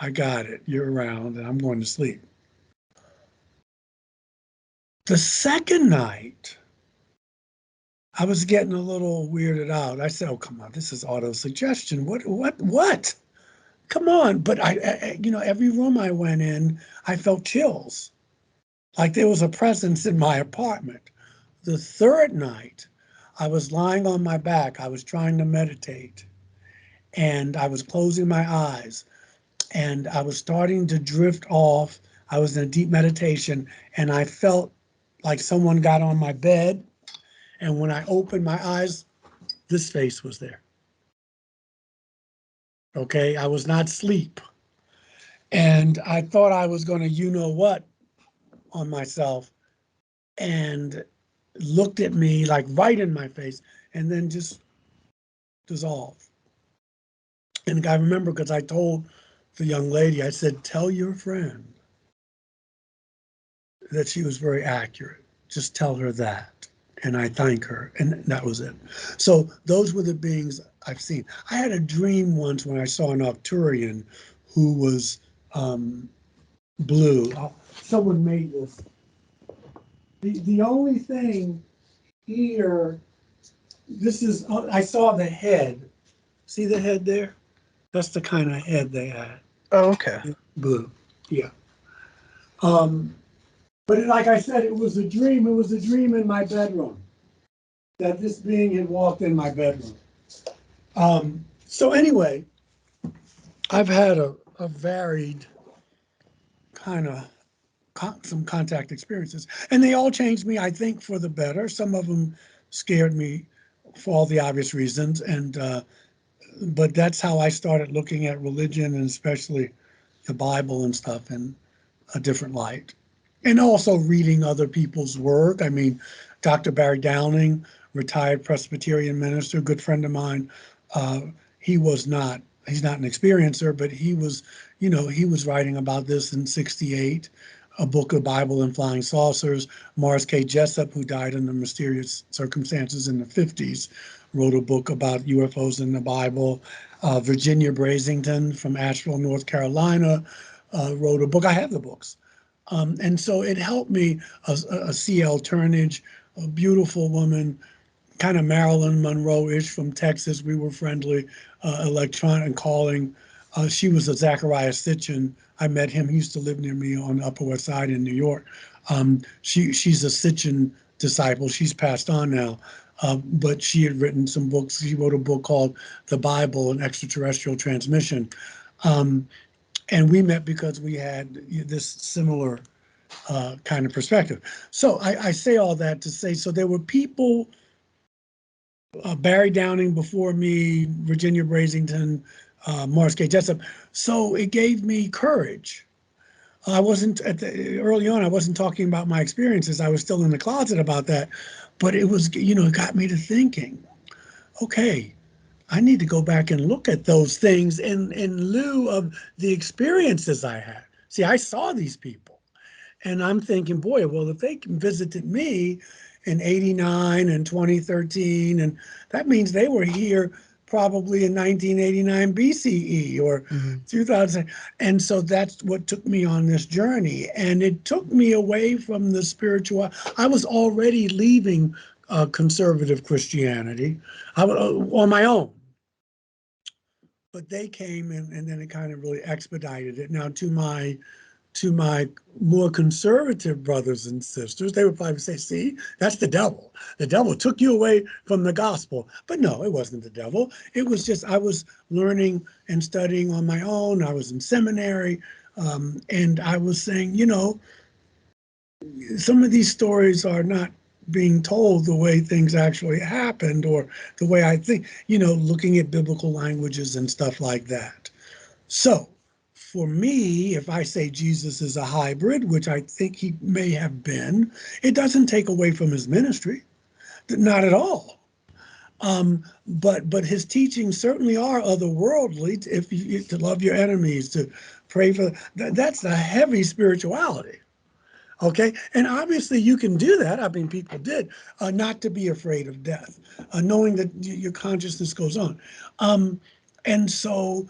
I got it. You're around, and I'm going to sleep. The second night, I was getting a little weirded out. I said, oh, come on, this is auto-suggestion. What? Come on. But every room I went in, I felt chills, like there was a presence in my apartment. The third night, I was lying on my back. I was trying to meditate, and I was closing my eyes, and I was starting to drift off. I was in a deep meditation, and I felt like someone got on my bed. And when I opened my eyes, this face was there. Okay, I was not asleep. And I thought I was going to, what, on myself, and looked at me like right in my face, and then just dissolved. And I remember because I told the young lady, I said, tell your friend that she was very accurate. Just tell her that. And I thank her. And that was it. So those were the beings I've seen. I had a dream once when I saw an Arcturian who was blue. Someone made this. The only thing here, I saw the head. See the head there? That's the kind of head they had. Oh, okay. Blue. Yeah. Um, but like I said, it was a dream. It was a dream in my bedroom that this being had walked in my bedroom. So anyway, I've had a varied kind of some contact experiences, and they all changed me, I think, for the better. Some of them scared me for all the obvious reasons, and but that's how I started looking at religion, and especially the Bible and stuff, in a different light. And also reading other people's work. I mean, Dr. Barry Downing, retired Presbyterian minister, good friend of mine. Uh, he was not, he's not an experiencer, but he was writing about this in 68, a book of Bible and Flying Saucers. Morris K. Jessup, who died under mysterious circumstances in the 50s, wrote a book about UFOs in the Bible. Virginia Brasington from Asheville, North Carolina, wrote a book. I have the books. And so it helped me, a C.L. Turnage, a beautiful woman, kind of Marilyn Monroe-ish from Texas. We were friendly, electronic calling. She was a Zachariah Sitchin. I met him. He used to live near me on the Upper West Side in New York. She's a Sitchin disciple. She's passed on now. But she had written some books. She wrote a book called The Bible, an Extraterrestrial Transmission. And we met because we had this similar kind of perspective. So I say all that to say, so there were people, Barry Downing before me, Virginia Brasington, Morris K. Jessup. So it gave me courage. I wasn't early on. I wasn't talking about my experiences. I was still in the closet about that, but it was, it got me to thinking. Okay, I need to go back and look at those things in lieu of the experiences I had. See, I saw these people, and I'm thinking, boy, well, if they visited me in '89 and 2013, and that means they were here probably in 1989 BCE or Mm-hmm. 2000. And so that's what took me on this journey. And it took me away from the spiritual. I was already leaving conservative Christianity. I was on my own. But they came and then it kind of really expedited it. Now to my more conservative brothers and sisters, they would probably say, see, that's the devil. The devil took you away from the gospel. But no, it wasn't the devil. It was just I was learning and studying on my own. I was in seminary. And I was saying, some of these stories are not being told the way things actually happened or the way I think, looking at biblical languages and stuff like that. So, for me, if I say Jesus is a hybrid, which I think he may have been, it doesn't take away from his ministry, not at all. But his teachings certainly are otherworldly. If you to love your enemies, to pray for that's a heavy spirituality. Okay, and obviously you can do that. I mean, people did not to be afraid of death, knowing that your consciousness goes on. And so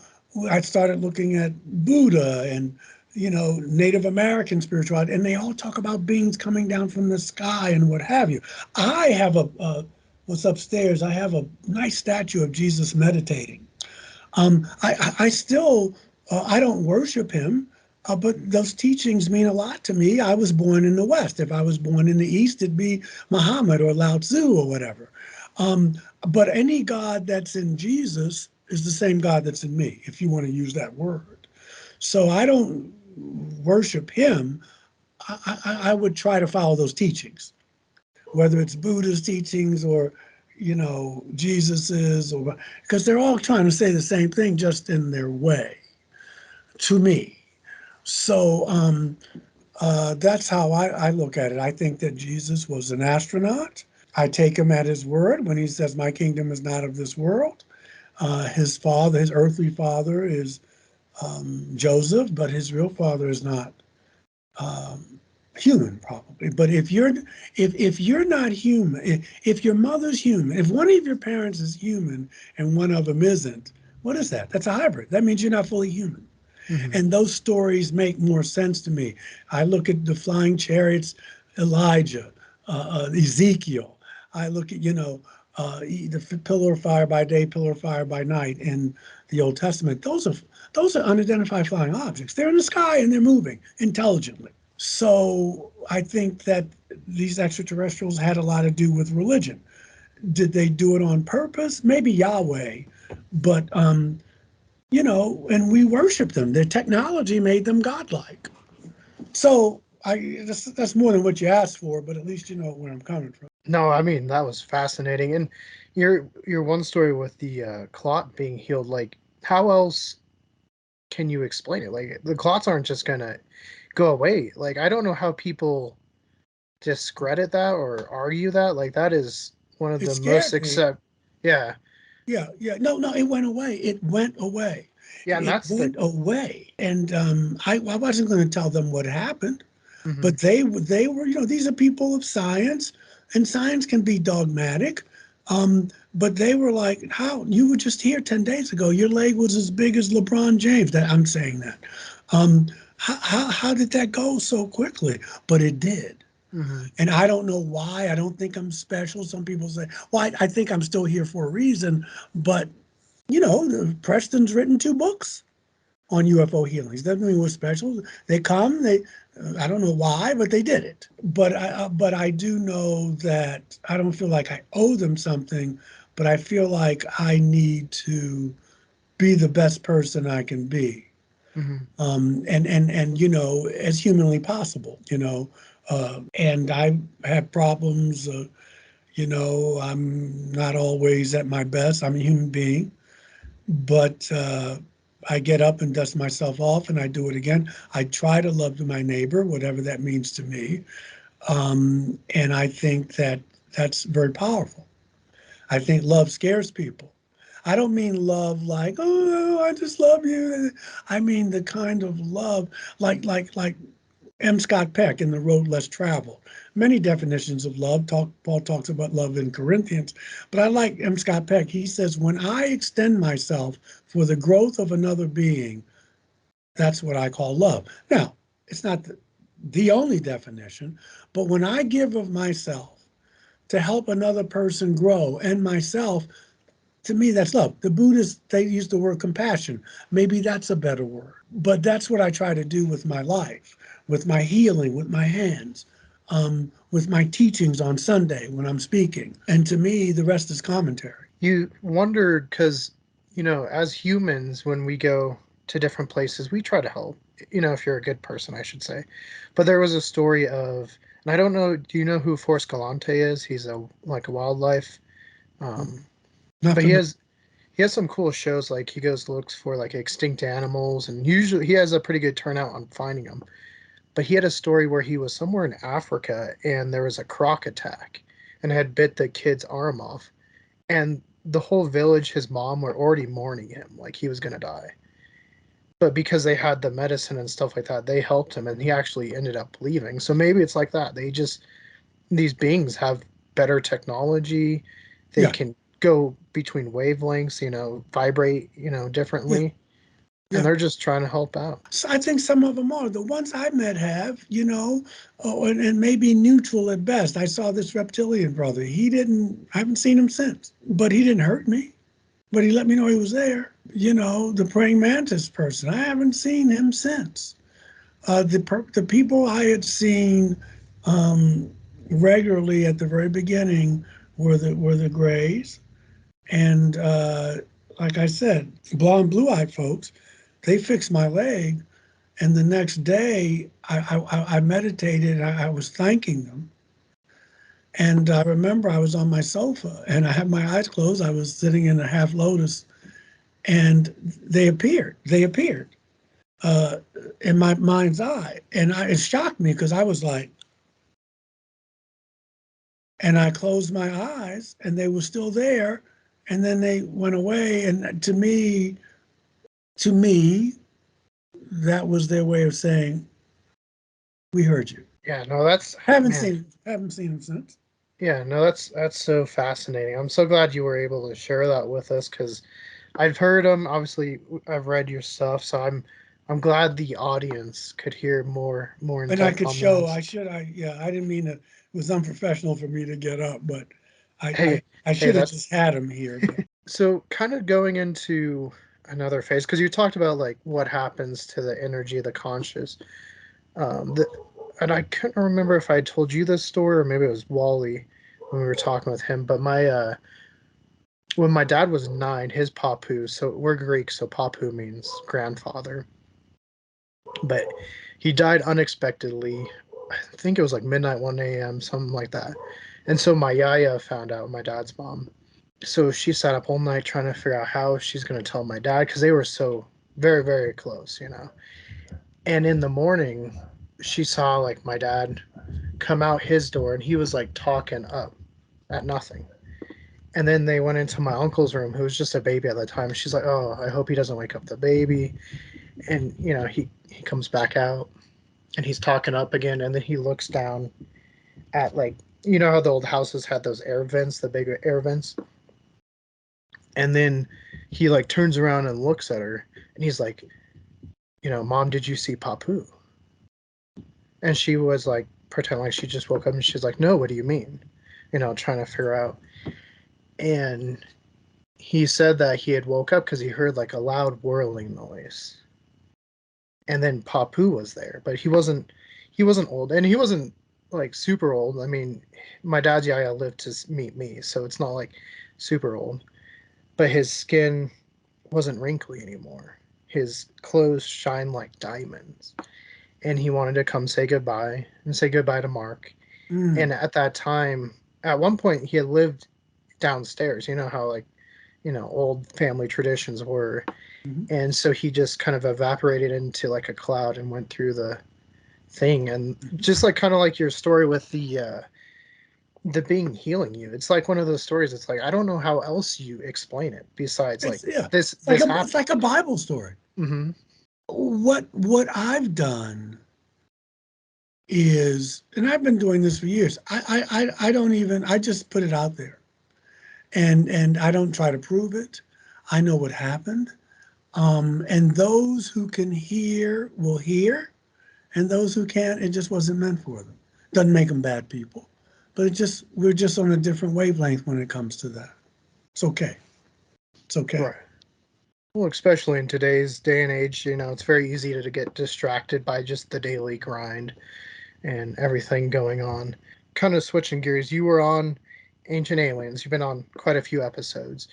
I started looking at Buddha and Native American spirituality, and they all talk about beings coming down from the sky and what have you. I have what's upstairs. I have a nice statue of Jesus meditating. I still I don't worship him, but those teachings mean a lot to me. I was born in the West. If I was born in the East, it'd be Muhammad or Lao Tzu or whatever. Um, but any God that's in Jesus is the same God that's in me, if you want to use that word. So I don't worship him. I would try to follow those teachings, whether it's Buddha's teachings or Jesus's, or because they're all trying to say the same thing just in their way to me. So that's how I look at it. I think that Jesus was an astronaut. I take him at his word when he says, "My kingdom is not of this world." His father, his earthly father, is Joseph, but his real father is not human, probably. But if you're not human, if your mother's human, if one of your parents is human and one of them isn't, what is that? That's a hybrid. That means you're not fully human. Mm-hmm. And those stories make more sense to me. I look at the flying chariots, Elijah, Ezekiel. I look at the pillar of fire by day, pillar of fire by night in the Old Testament. Those are unidentified flying objects. They're in the sky and they're moving intelligently. So I think that these extraterrestrials had a lot to do with religion. Did they do it on purpose? Maybe Yahweh, but and we worship them. Their technology made them godlike. So that's more than what you asked for, but at least you know where I'm coming from. No, I mean that was fascinating. And your one story with the clot being healed, like how else can you explain it? Like the clots aren't just gonna go away. Like I don't know how people discredit that or argue that. Like that is one of It the most scared me. accept. Yeah, Yeah, yeah. No, no, it went away. It went away. yeah, and It that's the. went away. And I wasn't going to tell them what happened, Mhm. but they were, these are people of science, and science can be dogmatic. But they were like, "How you were just here 10 days ago? Your leg was as big as LeBron James." That I'm saying that. Um, how did that go so quickly? But it did. Mhm. And I don't know why. I don't think I'm special. Some people say, well, I think I'm still here for a reason. But, Preston's written 2 books on UFO healings. Doesn't mean we're special. They come, I don't know why, but they did it. But I do know that I don't feel like I owe them something, but I feel like I need to be the best person I can be. Mhm. And as humanly possible, and I have problems. I'm not always at my best. I'm a human being, but I get up and dust myself off, and I do it again. I try to love my neighbor, whatever that means to me, and I think that that's very powerful. I think love scares people. I don't mean love like, oh, I just love you. I mean the kind of love like M. Scott Peck in The Road Less Traveled. Many definitions of love. Paul talks about love in Corinthians, but I like M. Scott Peck. He says, when I extend myself for the growth of another being, that's what I call love. Now, it's not the only definition, but when I give of myself to help another person grow and myself, to me, that's love. The Buddhists, they use the word compassion. Maybe that's a better word. But that's what I try to do with my life, with my healing, with my hands, with my teachings on Sunday when I'm speaking. And to me, the rest is commentary. You wondered because, as humans, when we go to different places, we try to help. If you're a good person, I should say. But there was a story of, and I don't know, do you know who Forrest Galante is? He's a wildlife. Um, but Nothing. he has some cool shows. Like he goes looks for like extinct animals, and usually he has a pretty good turnout on finding them. But he had a story where he was somewhere in Africa and there was a croc attack and had bit the kid's arm off. And the whole village, his mom, were already mourning him like he was going to die. But because they had the medicine and stuff like that, they helped him and he actually ended up leaving. So maybe it's like that. These beings have better technology. They Yeah, can go between wavelengths, vibrate, yeah, differently. And yeah. they're just trying to help out. So I think some of them are. The ones I met have, and maybe neutral at best. I saw this reptilian brother. I haven't seen him since, but he didn't hurt me. But he let me know he was there. The praying mantis person. I haven't seen him since. The people I had seen regularly at the very beginning were the Greys, and like I said, blue-eyed folks. They fixed my leg, and the next day I meditated. I was thanking them, and I remember I was on my sofa and I had my eyes closed. I was sitting in a half lotus, and they appeared. They appeared uh, in my mind's eye, and it shocked me because I was like, and I closed my eyes, and they were still there, and then they went away. And to me, that was their way of saying, "We heard you." Yeah, no, that's Haven't man. seen haven't seen him since. Yeah, no, that's so fascinating. I'm so glad you were able to share that with us because I've heard them. Obviously, I've read your stuff, so I'm glad the audience could hear more in And I depth could on show. this. I should. I didn't mean it. It was unprofessional for me to get up, but I I, Hey, I hey, should have just that's had him here. But so kind of going into another phase because you talked about like what happens to the energy of the conscious. The, and I couldn't remember if I told you this story or maybe it was Wally when we were talking with him. But my when my dad was 9, his papu. So we're Greek, so papu means grandfather. But he died unexpectedly. I think it was like midnight, 1 a.m., something like that. And so my yaya found out, my dad's mom. So she sat up all night trying to figure out how she's going to tell my dad because they were so very, very close. And in the morning, she saw like my dad come out his door and he was like talking up at nothing. And then they went into my uncle's room, who was just a baby at the time. She's like, "Oh, I hope he doesn't wake up the baby." And he comes back out and he's talking up again, and then he looks down at like how the old houses had those air vents, the big air vents, and then he like turns around and looks at her, and he's like, "Mom, did you see Papu?" And she was like pretending like she just woke up, and she's like, "No, what do you mean?" Trying to figure out. And he said that he had woke up because he heard like a loud whirling noise, and then Papu was there, but he wasn't old, and he wasn't like super old. I mean, my dad's yaya lived to meet me, so it's not like super old. But his skin wasn't wrinkly anymore. His clothes shine like diamonds, and he wanted to come say goodbye and say goodbye to Mark. mm, And at that time, at one point, he had lived downstairs. You know how like old family traditions were, mhm. and so he just kind of evaporated into like a cloud and went through the thing, and just like kind of like your story with the being healing you. It's like one of those stories. It's like I don't know how else you explain it besides like It's yeah. this It's like this a it's like happened. a Bible story. Mm-hmm. What I've done is, and I've been doing this for years. I don't even, I just put it out there, and I don't try to prove it. I know what happened. And those who can hear will hear, and those who can't, it just wasn't meant for them. Doesn't make them bad people, but it just, we're just on a different wavelength when it comes to that. It's okay. It's okay. Right. Well, especially in today's day and age, it's very easy to get distracted by just the daily grind and everything going on. Kind of switching gears, you were on Ancient Aliens. You've been on quite a few episodes,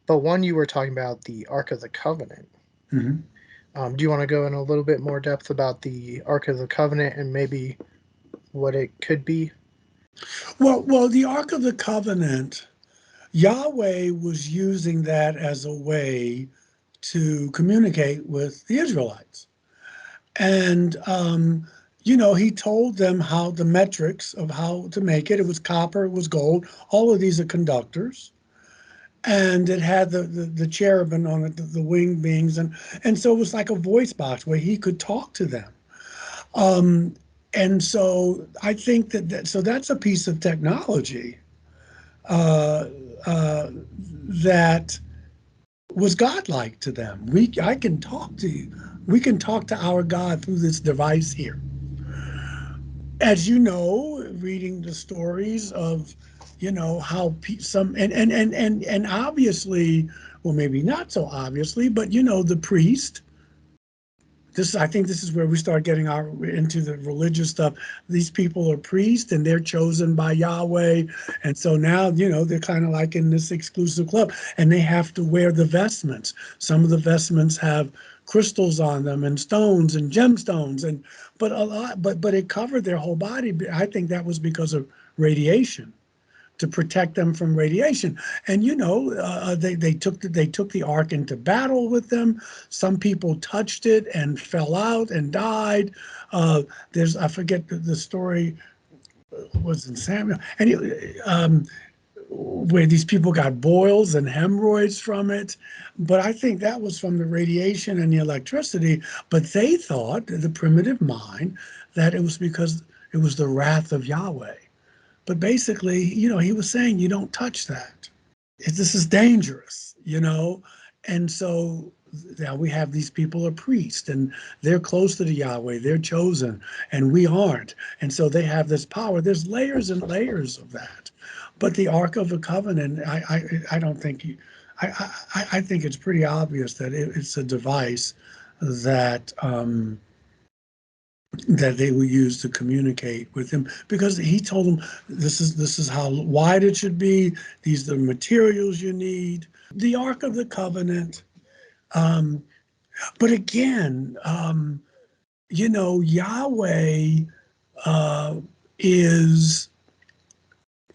but one you were talking about the Ark of the Covenant. Mm-hmm. Do you want to go in a little bit more depth about the Ark of the Covenant and maybe what it could be? Well, the Ark of the Covenant, Yahweh was using that as a way to communicate with the Israelites. And, he told them how the metrics of how to make it. It was copper, it was gold. All of these are conductors. And it had the cherubim on it, the winged beings. And so it was like a voice box where he could talk to them. Um, and so I think so that's a piece of technology uh, uh, that was godlike to them. I can talk to you. We can talk to our God through this device here. As you know, reading the stories of, how some and obviously, well, maybe not so obviously, but the priest. I think this is where we start getting into the religious stuff. These people are priests and they're chosen by Yahweh. And so now, they're kind of like in this exclusive club and they have to wear the vestments. Some of the vestments have crystals on them and stones and gemstones but a lot, but it covered their whole body. I think that was because of radiation, to protect them from radiation. And they took the ark into battle with them. Some people touched it and fell out and died. There's I forget the story was in Samuel, and where these people got boils and hemorrhoids from it. But I think that was from the radiation and the electricity. But they thought, the primitive mind, that it was because it was the wrath of Yahweh. But basically, he was saying, you don't touch that. This is dangerous. And so now we have these people are priests and they're close to the Yahweh, they're chosen, and we aren't. And so they have this power. There's layers and layers of that. But the Ark of the Covenant, I don't think I think it's pretty obvious that it's a device that that they would use to communicate with him, because he told them this is how wide it should be, these are the materials you need, the Ark of the Covenant. um, but again, Yahweh uh, is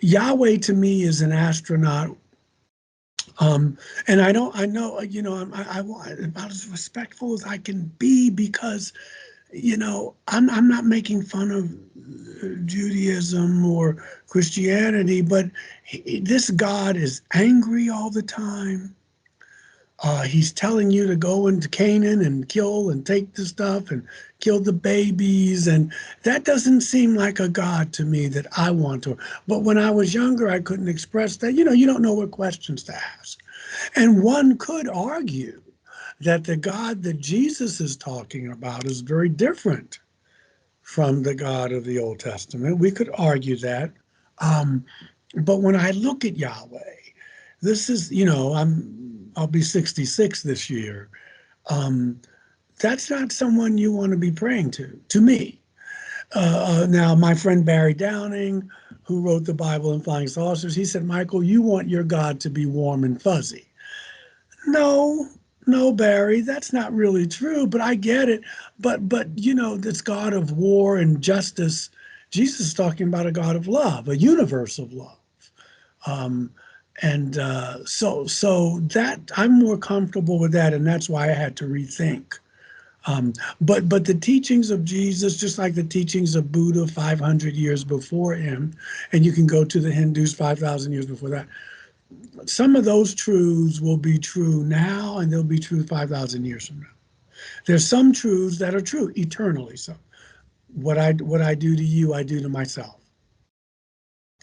Yahweh to me is an astronaut. And I know, I want about as respectful as I can be, because I'm not making fun of Judaism or Christianity, but this God is angry all the time. He's telling you to go into Canaan and kill and take the stuff and kill the babies. And that doesn't seem like a God to me that I want to. But when I was younger, I couldn't express that. You don't know what questions to ask. And one could argue that the God that Jesus is talking about is very different from the God of the Old Testament. We could argue that. Um, but when I look at Yahweh, this is, I'll be 66 this year. Um, that's not someone you want to be praying to me. Now, my friend Barry Downing, who wrote the Bible in Flying Saucers, he said, Michael, you want your God to be warm and fuzzy. No, no, Barry, that's not really true, but I get it. But this God of war and justice, Jesus is talking about a God of love, a universe of love. Um, and so that I'm more comfortable with that, and that's why I had to rethink. But the teachings of Jesus, just like the teachings of Buddha 500 years before him, and you can go to the Hindus 5,000 years before that, some of those truths will be true now and they'll be true 5,000 years from now. There's some truths that are true eternally. So what I do to you, I do to myself.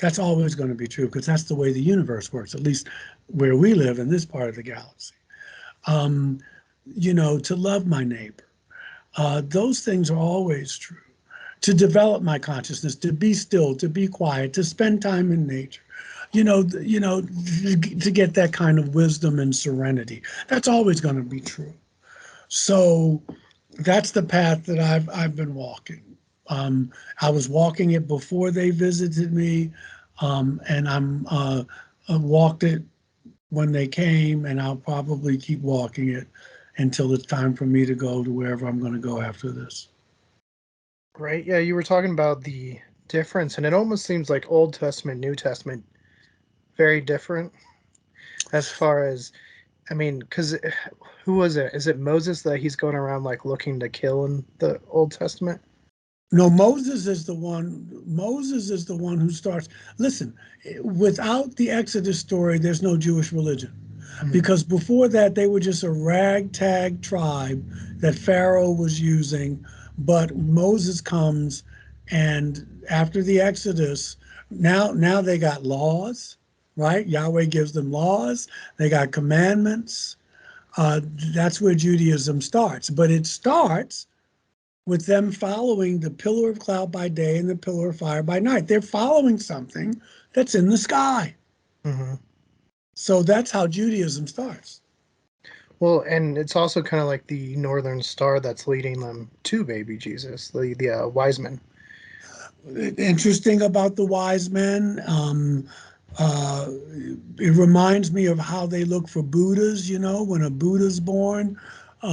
That's always going to be true because that's the way the universe works, at least where we live in this part of the galaxy. Um, to love my neighbor. Those things are always true. To develop my consciousness, to be still, to be quiet, to spend time in nature. To get that kind of wisdom and serenity. That's always going to be true. So that's the path that I've been walking. I was walking it before they visited me, and I walked it when they came, and I'll probably keep walking it until it's time for me to go to wherever I'm going to go after this. Right? Yeah, you were talking about the difference, and it almost seems like Old Testament, New Testament, very different as far as, I mean, because who was it? Is it Moses that he's going around like looking to kill in the Old Testament? No, Moses is the one. Moses is the one who starts. Listen, without the Exodus story, there's no Jewish religion. Mhm. Because before that, they were just a ragtag tribe that Pharaoh was using. But Moses comes, and after the Exodus, now they got laws, right? Yahweh gives them laws. They got commandments. That's where Judaism starts. But it starts with them following the pillar of cloud by day and the pillar of fire by night. They're following something that's in the sky. Mhm. So that's how Judaism starts. Well, and it's also kind of like the northern star that's leading them to baby Jesus, the wise men. Interesting about the wise men. Uh, it reminds me of how they look for Buddhas. When a Buddha's born, they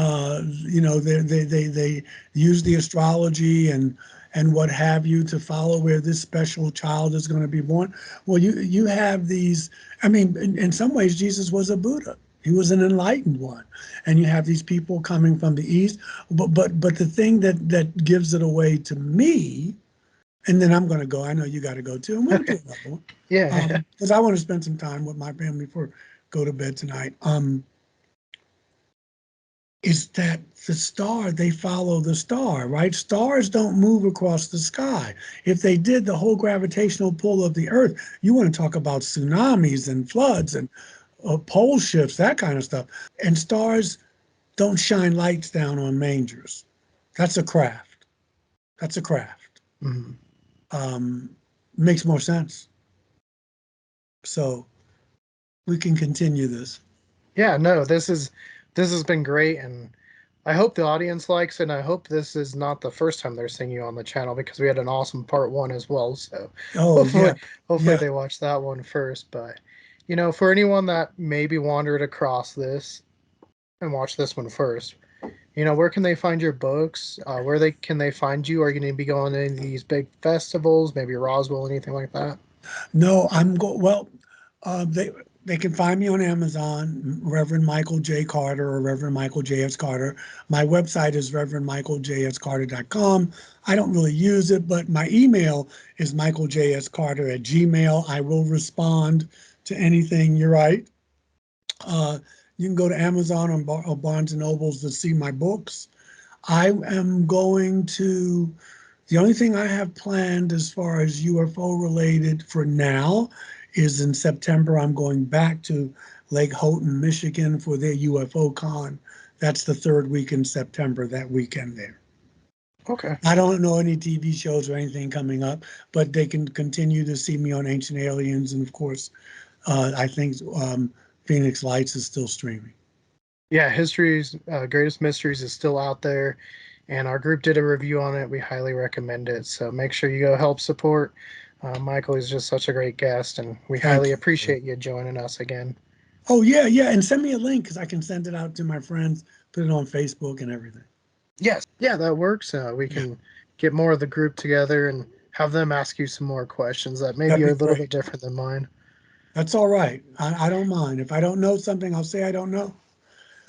use the astrology and what have you to follow where this special child is going to be born. Well, you have these. I mean, in some ways, Jesus was a Buddha. He was an enlightened one, and you have these people coming from the east. But the thing that gives it away to me, and then I'm going to go. I know you got to go too. I'm going to Okay. do another one Yeah. because I want to spend some time with my family before go to bed tonight. Is that the star? They follow the star, right? Stars don't move across the sky. If they did, the whole gravitational pull of the Earth. You want to talk about tsunamis and floods and pole shifts, that kind of stuff. And stars don't shine lights down on mangers. That's a craft. That's a craft. Mhm. Um, Makes more sense. So we can continue this. Yeah, no, this has been great, and I hope the audience likes it, and I hope this is not the first time they're seeing you on the channel because we had an awesome part one as well. So Oh hopefully yeah, hopefully yeah. they watch that one first. But for anyone that maybe wandered across this and watch this one first, where can they find your books? Where they can they find you? Are you going to be going to any of these big festivals, maybe Roswell, anything like that? No, I'm go well. They can find me on Amazon, Reverend Michael J. Carter or Reverend Michael J.S. Carter. My website is reverendmichaeljscarter.com. I don't really use it, but my email is michaeljscarter@gmail. I will respond to anything. You're right. Uh, you can go to Amazon or Barnes and Nobles to see my books. I am going to The only thing I have planned as far as UFO related for now is in September, I'm going back to Lake Houghton, Michigan for their UFO con. That's the third week in September, that weekend there. Okay. I don't know any TV shows or anything coming up, but they can continue to see me on Ancient Aliens. And of course, I think Phoenix Lights is still streaming. Yeah, History's Greatest Mysteries is still out there, and our group did a review on it. We highly recommend it. So make sure you go help support. Michael is just such a great guest, and we highly Thank you, brother. appreciate you joining us again. Oh, yeah, yeah. And send me a link because I can send it out to my friends, put it on Facebook and everything. Yes, yeah, that works. We Yeah, can get more of the group together and have them ask you some more questions that maybe that'd are be a little great. bit different than mine. That's all right. I don't mind. If I don't know something, I'll say I don't know.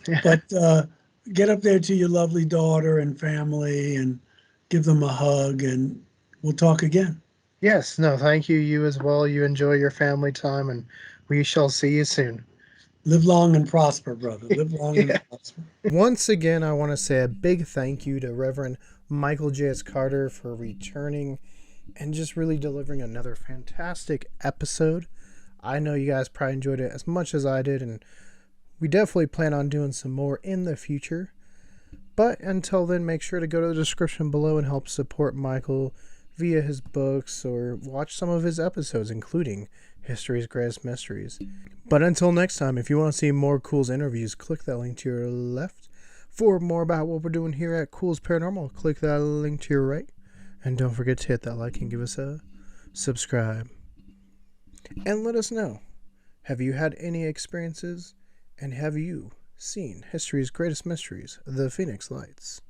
Yeah. But get up there to your lovely daughter and family and give them a hug, and we'll talk again. Yes, no, thank you. You as well. You enjoy your family time, and we shall see you soon. Live long and prosper, brother. Live long and Yeah. prosper. Once again, I want to say a big thank you to Reverend Michael J.S. Carter for returning and just really delivering another fantastic episode. I know you guys probably enjoyed it as much as I did, and we definitely plan on doing some more in the future. But until then, make sure to go to the description below and help support Michael via his books or watch some of his episodes, including History's Greatest Mysteries. But until next time, if you want to see more Culz interviews, click that link to your left. For more about what we're doing here at Culz Paranormal, click that link to your right. And don't forget to hit that like and give us a subscribe. And let us know, have you had any experiences, and have you seen History's Greatest Mysteries, the Phoenix Lights?